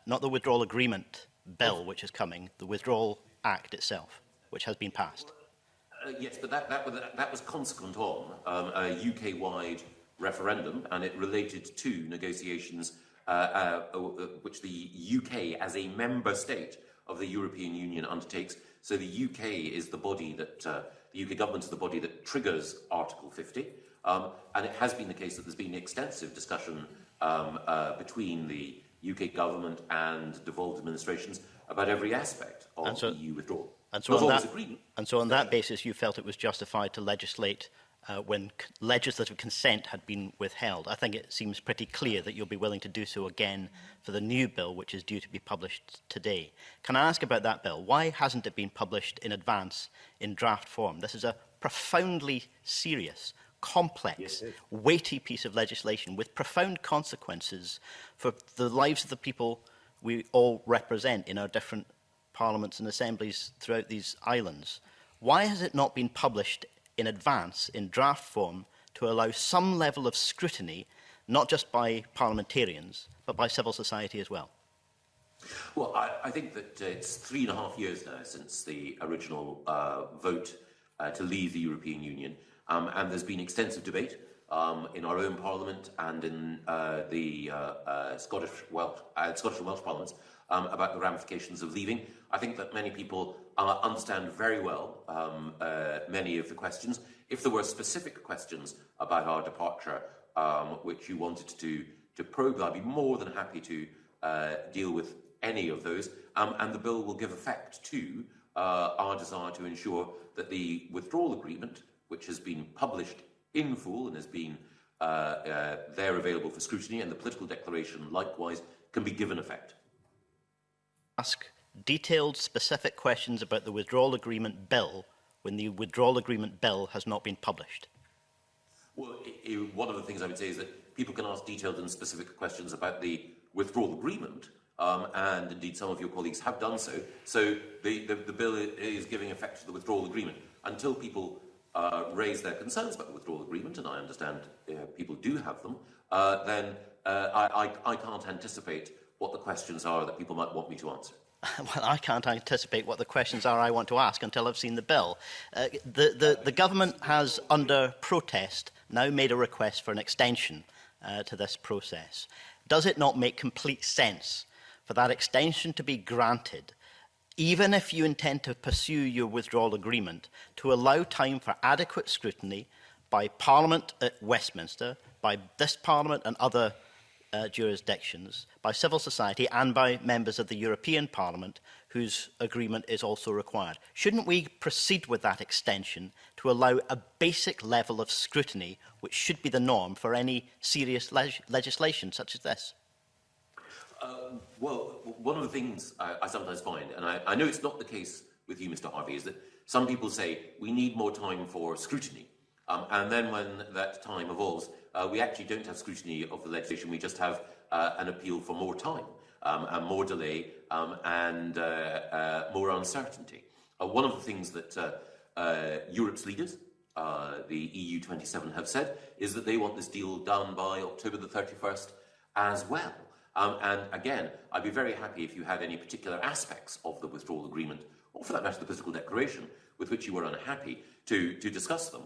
not the withdrawal agreement bill, which is coming. The Withdrawal Act itself, which has been passed. Yes, but that was consequent on a UK-wide referendum, and it related to negotiations which the UK, as a member state of the European Union, undertakes. So the UK is the body that the UK government is the body that triggers Article 50, and it has been the case that there's been extensive discussion between the UK government and devolved administrations about every aspect of EU withdrawal. And so on that basis, you felt it was justified to legislate when legislative consent had been withheld. I think it seems pretty clear that you'll be willing to do so again for the new bill, which is due to be published today. Can I ask about that bill? Why hasn't it been published in advance in draft form? This is a profoundly serious, complex, weighty piece of legislation with profound consequences for the lives of the people we all represent in our different parliaments and assemblies throughout these islands. Why has it not been published in advance in draft form to allow some level of scrutiny, not just by parliamentarians, but by civil society as well? Well, I think that it's 3.5 years now since the original vote to leave the European Union, and there's been extensive debate in our own Parliament and in the Scottish and Welsh Parliaments about the ramifications of leaving. I think that many people understand very well many of the questions. If there were specific questions about our departure which you wanted to probe, I'd be more than happy to deal with any of those. And the bill will give effect to our desire to ensure that the withdrawal agreement, which has been published in full and has been there available for scrutiny, and the political declaration likewise, can be given effect. Ask detailed, specific questions about the withdrawal agreement bill when the withdrawal agreement bill has not been published? Well, one of the things I would say is that people can ask detailed and specific questions about the withdrawal agreement, and indeed some of your colleagues have done so. So the bill is giving effect to the withdrawal agreement. Until people raise their concerns about the withdrawal agreement, and I understand people do have them, then I can't anticipate what the questions are that people might want me to answer. Well, I can't anticipate what the questions are I want to ask until I've seen the bill. The government has, under protest, now made a request for an extension to this process. Does it not make complete sense for that extension to be granted, even if you intend to pursue your withdrawal agreement, to allow time for adequate scrutiny by Parliament at Westminster, by this Parliament and other jurisdictions, by civil society and by members of the European Parliament whose agreement is also required? Shouldn't we proceed with that extension to allow a basic level of scrutiny which should be the norm for any serious legislation such as this? Well, one of the things I sometimes find, and I know it's not the case with you, Mr. Harvey, is that some people say we need more time for scrutiny. And then when that time evolves, we actually don't have scrutiny of the legislation, we just have an appeal for more time and more delay and more uncertainty. One of the things that Europe's leaders, the EU27, have said is that they want this deal done by October the 31st as well. And again, I'd be very happy if you had any particular aspects of the withdrawal agreement, or for that matter the political declaration, with which you were unhappy to discuss them.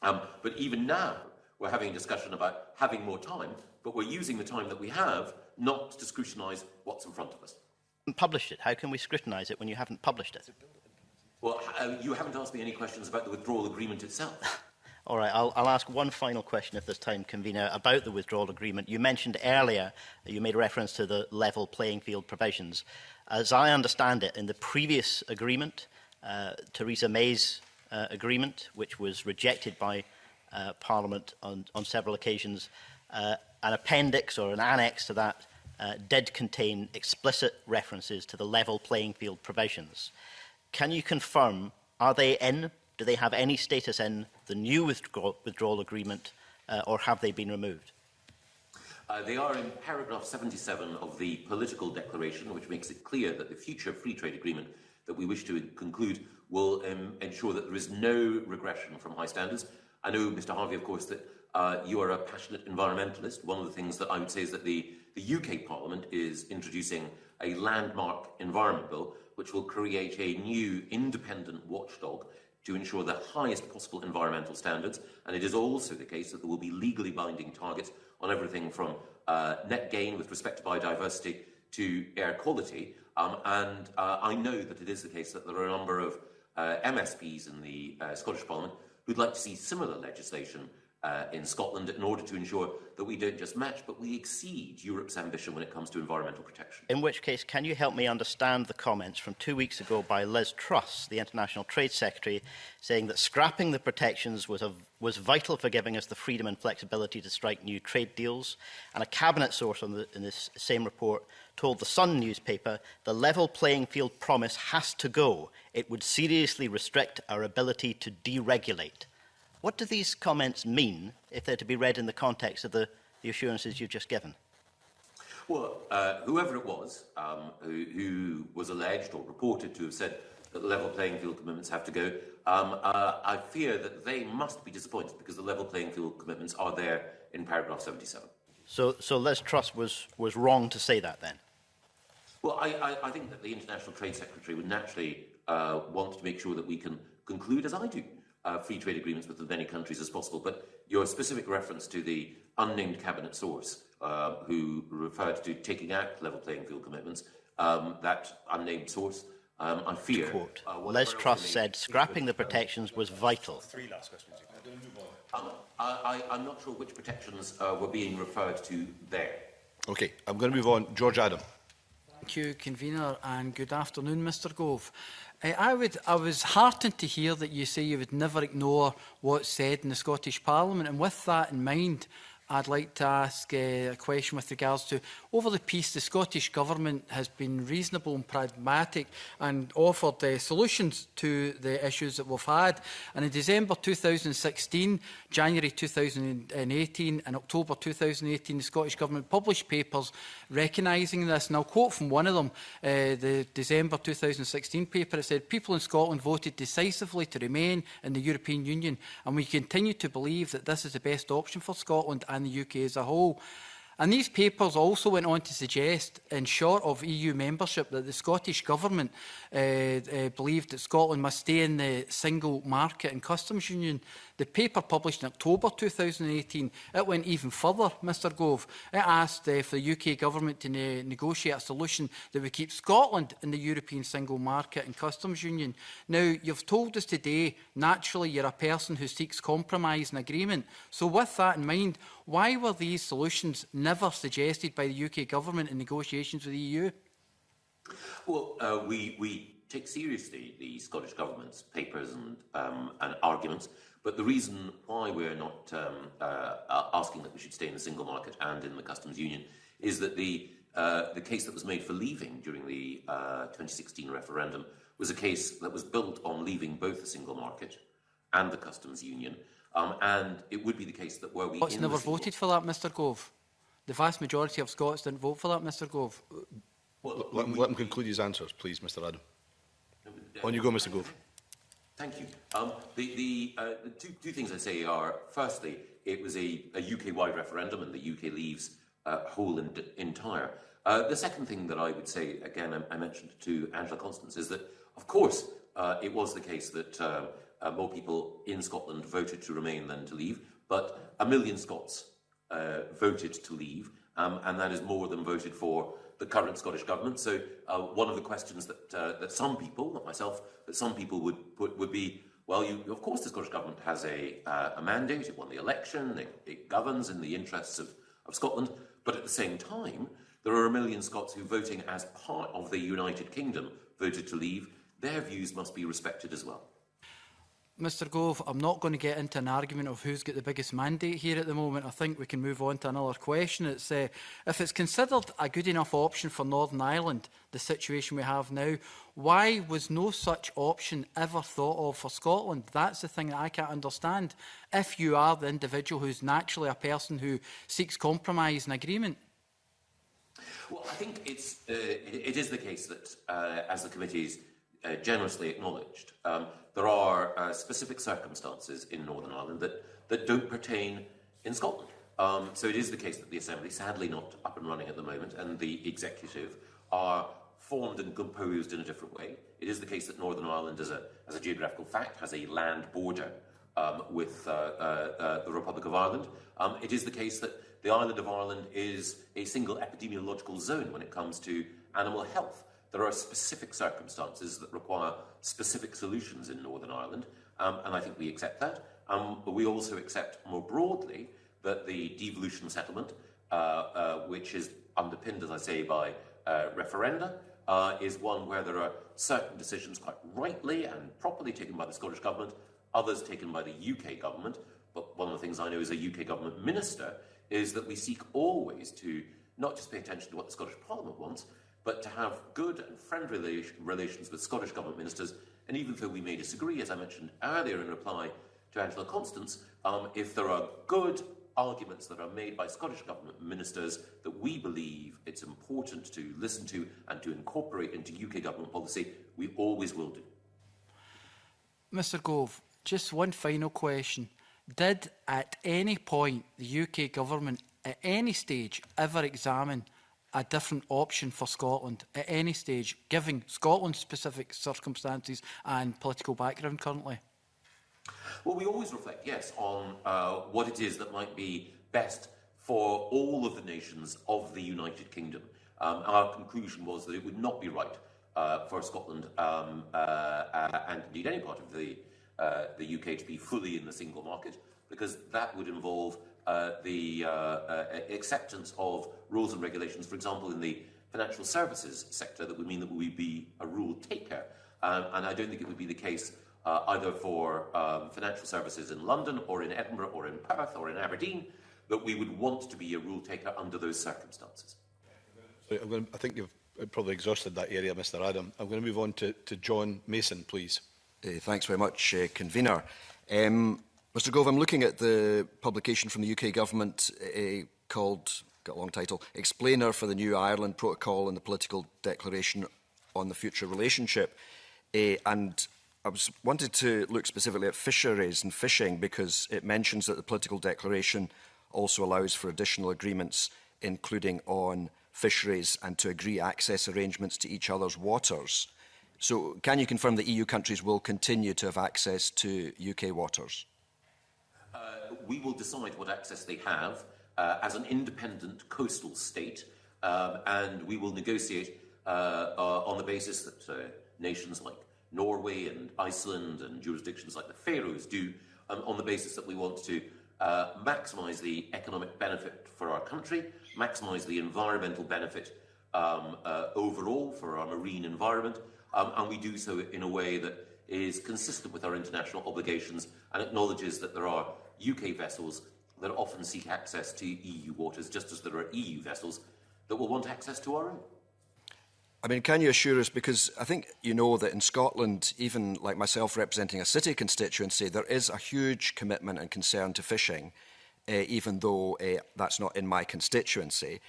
But even now, we're having a discussion about having more time, but we're using the time that we have not to scrutinise what's in front of us. Published it. How can we scrutinise it when you haven't published it? Well, you haven't asked me any questions about the withdrawal agreement itself. All right, I'll ask one final question if there's time, Convener, about the withdrawal agreement. You mentioned earlier that you made reference to the level playing field provisions. As I understand it, in the previous agreement, Theresa May's agreement, which was rejected by Parliament on several occasions, an appendix or an annex to that did contain explicit references to the level playing field provisions. Can you confirm, are they in? Do they have any status in the new withdrawal agreement, or have they been removed? They are in paragraph 77 of the political declaration, which makes it clear that the future free trade agreement that we wish to conclude will ensure that there is no regression from high standards. I know, Mr Harvey, of course, that you are a passionate environmentalist. One of the things that I would say is that the UK Parliament is introducing a landmark environment bill, which will create a new independent watchdog to ensure the highest possible environmental standards. And it is also the case that there will be legally binding targets on everything from net gain with respect to biodiversity to air quality. I know that it is the case that there are a number of MSPs in the Scottish Parliament who'd like to see similar legislation in Scotland in order to ensure that we don't just match, but we exceed Europe's ambition when it comes to environmental protection. In which case, can you help me understand the comments from 2 weeks ago by Liz Truss, the International Trade Secretary, saying that scrapping the protections was vital for giving us the freedom and flexibility to strike new trade deals, and a cabinet source in this same report told the Sun newspaper the level playing field promise has to go. It would seriously restrict our ability to deregulate. What do these comments mean if they're to be read in the context of the assurances you've just given? Well, whoever it was who was alleged or reported to have said that the level playing field commitments have to go, I fear that they must be disappointed because the level playing field commitments are there in paragraph 77. So Liz Truss was wrong to say that then? Well, I think that the International Trade Secretary would naturally want to make sure that we can conclude, as I do, free trade agreements with as many countries as possible. But your specific reference to the unnamed cabinet source who referred to taking out level playing field commitments, that unnamed source, I fear... Quote, Liz Truss said scrapping the protections was vital. Three last questions. I'm not sure which protections were being referred to there. OK, I'm going to move on. George Adam. Thank you, Convener, and good afternoon, Mr Gove. I was heartened to hear that you say you would never ignore what's said in the Scottish Parliament, and with that in mind, I'd like to ask a question with regards to, over the peace, the Scottish Government has been reasonable and pragmatic and offered solutions to the issues that we've had. And in December 2016, January 2018 and October 2018, the Scottish Government published papers recognising this. And I'll quote from one of them, the December 2016 paper. It said, "People in Scotland voted decisively to remain in the European Union, and we continue to believe that this is the best option for Scotland and the UK as a whole." And these papers also went on to suggest, in short of EU membership, that the Scottish Government believed that Scotland must stay in the single market and customs union. The paper published in October 2018, it went even further, Mr Gove. It asked for the UK Government to negotiate a solution that would keep Scotland in the European single market and customs union. Now, you've told us today, naturally, you're a person who seeks compromise and agreement. So with that in mind, why were these solutions never suggested by the UK Government in negotiations with the EU? Well, we take seriously the Scottish Government's papers and arguments, but the reason why we're not asking that we should stay in the single market and in the customs union is that the case that was made for leaving during the 2016 referendum was a case that was built on leaving both the single market and the customs union. And it would be the case that were we Scots never voted for that, Mr Gove. The vast majority of Scots didn't vote for that, Mr Gove. Well, let him conclude his answers, please, Mr Adam. On you go, Mr Gove. Thank you. The two things I say are, firstly, it was a UK-wide referendum and the UK leaves whole and entire. The second thing that I would say, again, I mentioned to Angela Constance, is that, of course, it was the case that more people in Scotland voted to remain than to leave, but 1 million Scots voted to leave, and that is more than voted for the current Scottish Government. So one of the questions that some people, not myself, but some people would put would be, well, of course the Scottish Government has a mandate, it won the election, it governs in the interests of Scotland, but at the same time, there are 1 million Scots who, voting as part of the United Kingdom, voted to leave. Their views must be respected as well. Mr Gove, I'm not going to get into an argument of who's got the biggest mandate here at the moment. I think we can move on to another question. It's if it's considered a good enough option for Northern Ireland, the situation we have now, why was no such option ever thought of for Scotland? That's the thing that I can't understand. If you are the individual who's naturally a person who seeks compromise and agreement. Well, I think it is the case that, as the committee's generously acknowledged, there are specific circumstances in Northern Ireland that don't pertain in Scotland. So it is the case that the Assembly, sadly not up and running at the moment, and the Executive are formed and composed in a different way. It is the case that Northern Ireland, as a geographical fact, has a land border with the Republic of Ireland. It is the case that the island of Ireland is a single epidemiological zone when it comes to animal health. There are specific circumstances that require specific solutions in Northern Ireland, and I think we accept that. But we also accept more broadly that the devolution settlement, which is underpinned, as I say, by referenda, is one where there are certain decisions quite rightly and properly taken by the Scottish Government, others taken by the UK Government. But one of the things I know as a UK Government minister is that we seek always to not just pay attention to what the Scottish Parliament wants, but to have good and friendly relations with Scottish Government ministers. And even though we may disagree, as I mentioned earlier in reply to Angela Constance, if there are good arguments that are made by Scottish Government ministers that we believe it's important to listen to and to incorporate into UK Government policy, we always will do. Mr Gove, just one final question. Did at any point the UK Government at any stage ever examine a different option for Scotland at any stage, given Scotland's specific circumstances and political background currently? Well, we always reflect, yes, on what it is that might be best for all of the nations of the United Kingdom. Our conclusion was that it would not be right for Scotland and indeed any part of the UK to be fully in the single market, because that would involve the acceptance of rules and regulations, for example, in the financial services sector, that would mean that we would be a rule taker. And I don't think it would be the case either for financial services in London or in Edinburgh or in Perth or in Aberdeen, that we would want to be a rule taker under those circumstances. I think you've probably exhausted that area, Mr Adam. I'm going to move on to John Mason, please. Thanks very much, Convener. Mr Gove, I'm looking at the publication from the UK Government called, got a long title, Explainer for the New Ireland Protocol and the Political Declaration on the Future Relationship. And I wanted to look specifically at fisheries and fishing, because it mentions that the political declaration also allows for additional agreements, including on fisheries, and to agree access arrangements to each other's waters. So can you confirm that EU countries will continue to have access to UK waters? We will decide what access they have as an independent coastal state, and we will negotiate on the basis that nations like Norway and Iceland and jurisdictions like the Faroes do, on the basis that we want to maximise the economic benefit for our country, maximise the environmental benefit overall for our marine environment, and we do so in a way that is consistent with our international obligations and acknowledges that there are UK vessels that often seek access to EU waters, just as there are EU vessels that will want access to our own. I mean, can you assure us, because I think you know that in Scotland, even like myself representing a city constituency, there is a huge commitment and concern to fishing, even though that's not in my constituency.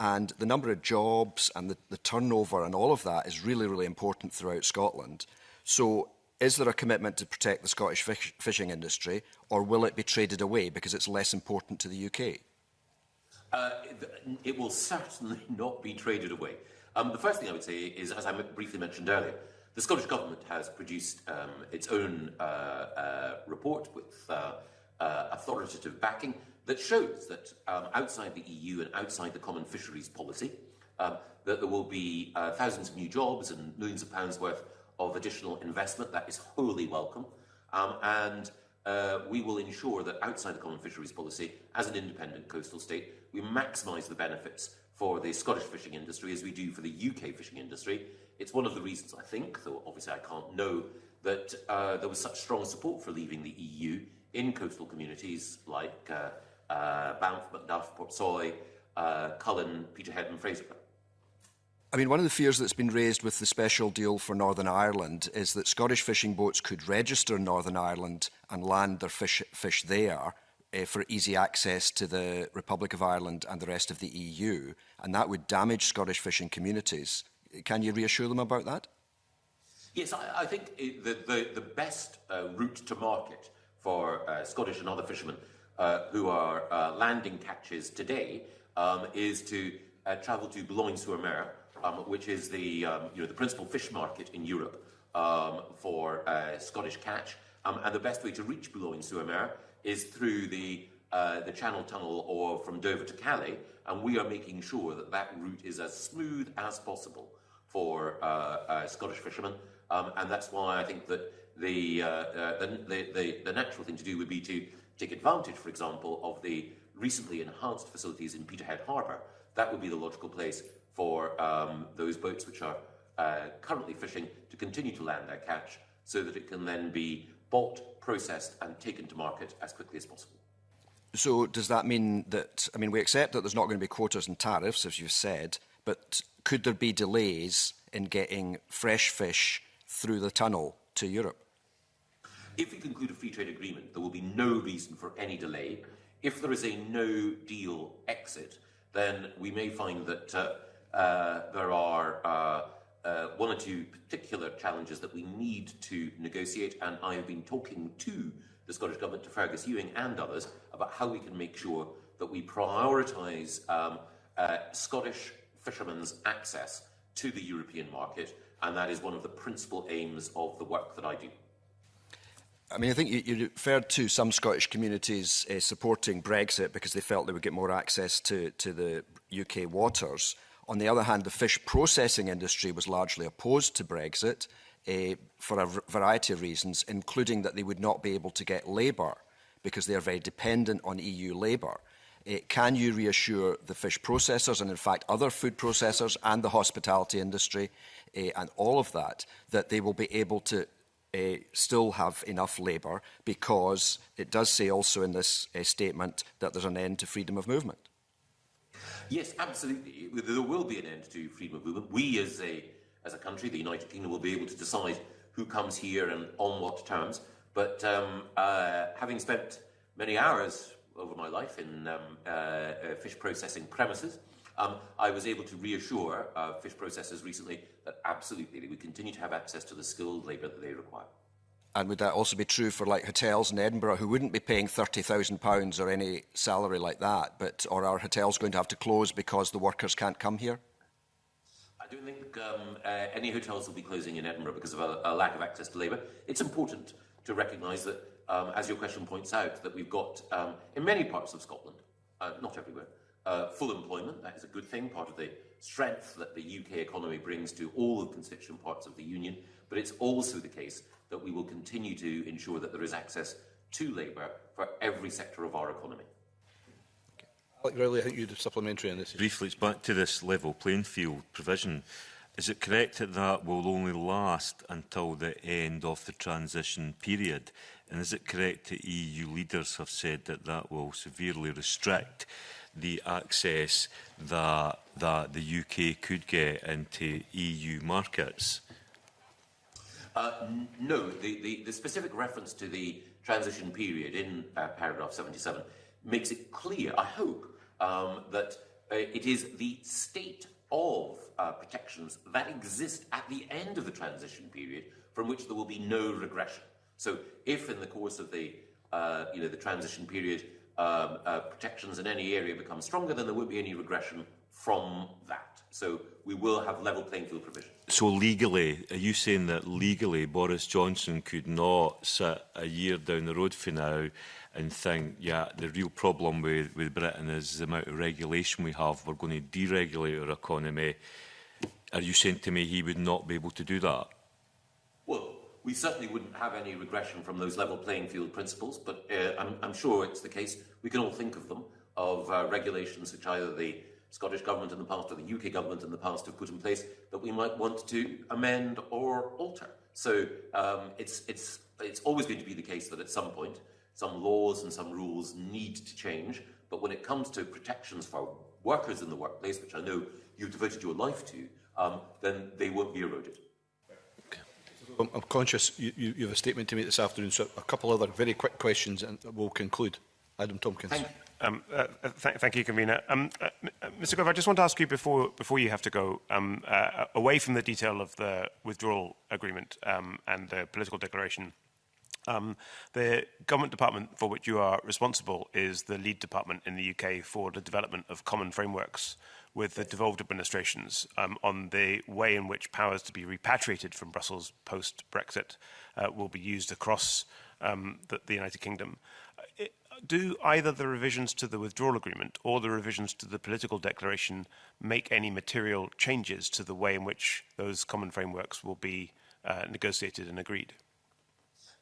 And the number of jobs and the turnover and all of that is really, really important throughout Scotland. So is there a commitment to protect the Scottish fishing industry, or will it be traded away because it's less important to the UK? It will certainly not be traded away. The first thing I would say is, as I briefly mentioned earlier, the Scottish Government has produced its own report with authoritative backing that shows that outside the EU and outside the common fisheries policy, that there will be thousands of new jobs and millions of pounds worth of additional investment. That is wholly welcome. And we will ensure that outside the common fisheries policy, as an independent coastal state, we maximise the benefits for the Scottish fishing industry as we do for the UK fishing industry. It's one of the reasons, I think, though obviously I can't know, that there was such strong support for leaving the EU in coastal communities like Banff, Macduff, Portsoy, Cullen, Peterhead and Fraserburgh. I mean, one of the fears that's been raised with the special deal for Northern Ireland is that Scottish fishing boats could register in Northern Ireland and land their fish there for easy access to the Republic of Ireland and the rest of the EU, and that would damage Scottish fishing communities. Can you reassure them about that? Yes, I think the best route to market for Scottish and other fishermen who are landing catches today is to travel to Boulogne-sur-Mer, which is the principal fish market in Europe for Scottish catch, and the best way to reach Boulogne-sur-Mer is through the Channel Tunnel or from Dover to Calais, and we are making sure that that route is as smooth as possible for Scottish fishermen, and that's why I think that the natural thing to do would be to take advantage, for example, of the recently enhanced facilities in Peterhead Harbour. That would be the logical place for those boats which are currently fishing to continue to land their catch so that it can then be bought, processed and taken to market as quickly as possible. So does that mean that, I mean, we accept that there's not going to be quotas and tariffs, as you've said, but could there be delays in getting fresh fish through the tunnel to Europe? If we conclude a free trade agreement, there will be no reason for any delay. If there is a no-deal exit, then we may find that there are one or two particular challenges that we need to negotiate, and I have been talking to the Scottish Government, to Fergus Ewing and others, about how we can make sure that we prioritise Scottish fishermen's access to the European market, and that is one of the principal aims of the work that I do. I mean, I think you referred to some Scottish communities supporting Brexit because they felt they would get more access to the UK waters. On the other hand, the fish processing industry was largely opposed to Brexit for a variety of reasons, including that they would not be able to get labour because they are very dependent on EU labour. Can you reassure the fish processors and, in fact, other food processors and the hospitality industry and all of that, that they will be able to still have enough labour, because it does say also in this statement that there's an end to freedom of movement? Yes, absolutely. There will be an end to freedom of movement. We, as a country, the United Kingdom, will be able to decide who comes here and on what terms. But having spent many hours over my life in fish processing premises, I was able to reassure fish processors recently that absolutely they would continue to have access to the skilled labour that they require. And would that also be true for like hotels in Edinburgh who wouldn't be paying £30,000 or any salary like that, but or are hotels going to have to close because the workers can't come here? I don't think any hotels will be closing in Edinburgh because of a lack of access to labour. It's important to recognise that, as your question points out, that we've got, in many parts of Scotland, not everywhere, full employment. That is a good thing, part of the strength that the UK economy brings to all the constituent parts of the Union. But it's also the case that we will continue to ensure that there is access to labour for every sector of our economy. Alec Rowley, I think you had a supplementary on this. Briefly, it's back to this level playing field provision. Is it correct that that will only last until the end of the transition period? And is it correct that EU leaders have said that that will severely restrict the access that the UK could get into EU markets? No, the specific reference to the transition period in paragraph 77 makes it clear, I hope, that it is the state of protections that exist at the end of the transition period from which there will be no regression. So if in the course of the transition period, protections in any area become stronger, then there won't be any regression from that. So we will have level playing field provision. So legally, are you saying that legally Boris Johnson could not sit a year down the road for now and think, yeah, the real problem with Britain is the amount of regulation we have, we're going to deregulate our economy? Are you saying to me he would not be able to do that? Well, we certainly wouldn't have any regression from those level playing field principles, but I'm sure it's the case. We can all think of them, of regulations which either the Scottish Government in the past or the UK Government in the past have put in place that we might want to amend or alter. So it's always going to be the case that at some point some laws and some rules need to change, but when it comes to protections for workers in the workplace, which I know you've devoted your life to, then they won't be eroded. I'm conscious you have a statement to make this afternoon, so a couple other very quick questions and we'll conclude. Adam Tompkins. Thank you. Thank you, Convener. Mr. Gove, I just want to ask you before you have to go, away from the detail of the withdrawal agreement and the political declaration, the government department for which you are responsible is the lead department in the UK for the development of common frameworks with the devolved administrations on the way in which powers to be repatriated from Brussels post-Brexit will be used across the United Kingdom. Do either the revisions to the withdrawal agreement or the revisions to the political declaration make any material changes to the way in which those common frameworks will be negotiated and agreed?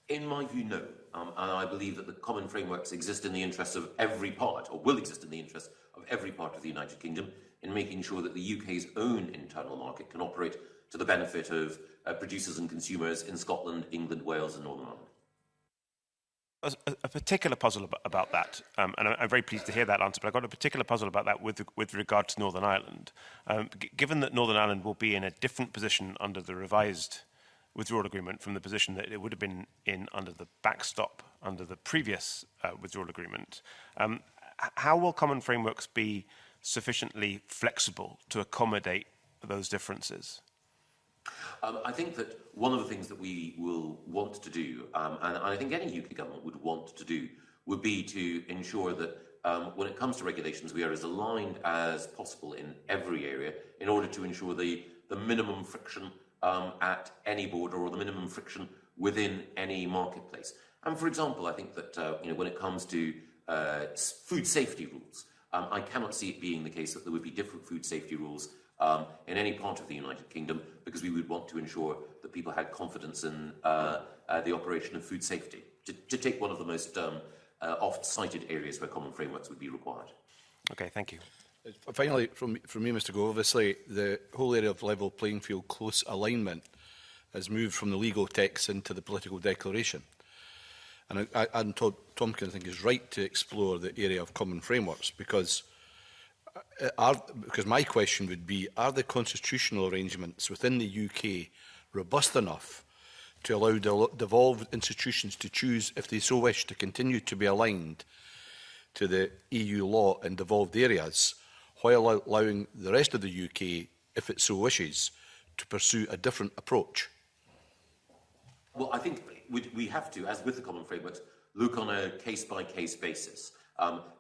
In my view, no. And I believe that the common frameworks exist in the interests of every part, or will exist in the interests of every part of the United Kingdom, in making sure that the UK's own internal market can operate to the benefit of producers and consumers in Scotland, England, Wales and Northern Ireland. A particular puzzle about that, and I'm very pleased to hear that answer, but I've got a particular puzzle about that with regard to Northern Ireland. Given that Northern Ireland will be in a different position under the revised withdrawal agreement from the position that it would have been in under the backstop under the previous withdrawal agreement, how will common frameworks be sufficiently flexible to accommodate those differences? I think that one of the things that we will want to do, and I think any UK government would want to do, would be to ensure that when it comes to regulations, we are as aligned as possible in every area in order to ensure the minimum friction at any border or the minimum friction within any marketplace. And for example, I think that when it comes to food safety rules, I cannot see it being the case that there would be different food safety rules in any part of the United Kingdom, because we would want to ensure that people had confidence in the operation of food safety, to take one of the most oft-cited areas where common frameworks would be required. Okay, thank you. Finally, from me, Mr Gove, obviously the whole area of level playing field close alignment has moved from the legal text into the political declaration. And Adam Tompkins, I think, is right to explore the area of common frameworks, because my question would be, are the constitutional arrangements within the UK robust enough to allow devolved institutions to choose, if they so wish, to continue to be aligned to the EU law in devolved areas, while allowing the rest of the UK, if it so wishes, to pursue a different approach? Well, I think we have to, as with the common frameworks, look on a case-by-case basis.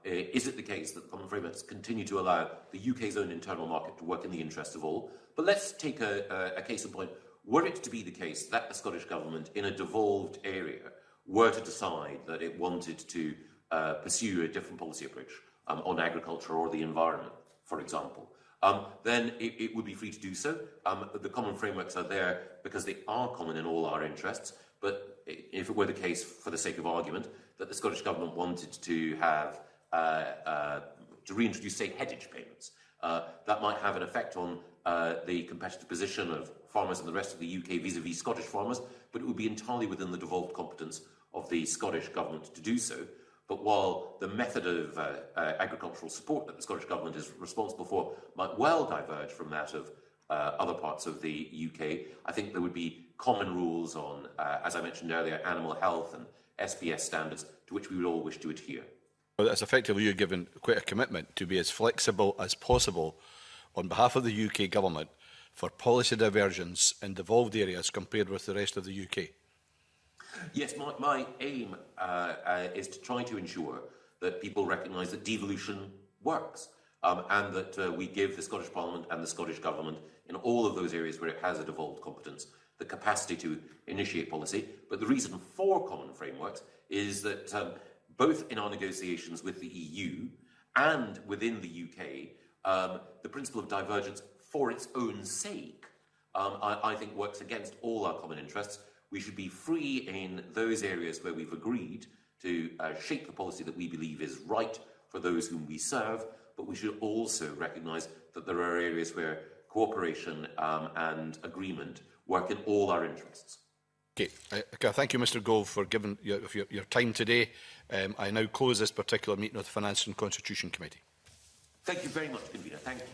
Is it the case that the common frameworks continue to allow the UK's own internal market to work in the interest of all? But let's take a case in point. Were it to be the case that the Scottish Government in a devolved area were to decide that it wanted to pursue a different policy approach on agriculture or the environment, for example, then it would be free to do so. The common frameworks are there because they are common in all our interests. But if it were the case, for the sake of argument, that the Scottish Government wanted to have to reintroduce, say, headage payments, that might have an effect on the competitive position of farmers in the rest of the UK vis-à-vis Scottish farmers, but it would be entirely within the devolved competence of the Scottish Government to do so. But while the method of agricultural support that the Scottish Government is responsible for might well diverge from that of other parts of the UK, I think there would be common rules on, as I mentioned earlier, animal health and SPS standards to which we would all wish to adhere. Well, that's effectively you given quite a commitment to be as flexible as possible on behalf of the UK Government for policy divergence in devolved areas compared with the rest of the UK? Yes, my aim is to try to ensure that people recognise that devolution works, and that we give the Scottish Parliament and the Scottish Government in all of those areas where it has a devolved competence the capacity to initiate policy. But the reason for common frameworks is that both in our negotiations with the EU and within the UK, the principle of divergence for its own sake, I think works against all our common interests. We should be free in those areas where we've agreed to shape the policy that we believe is right for those whom we serve, but we should also recognise that there are areas where cooperation and agreement work in all our interests. Okay, thank you, Mr Gove, for giving your time today. I now close this particular meeting of the Finance and Constitution Committee. Thank you very much, Convener. Thank you.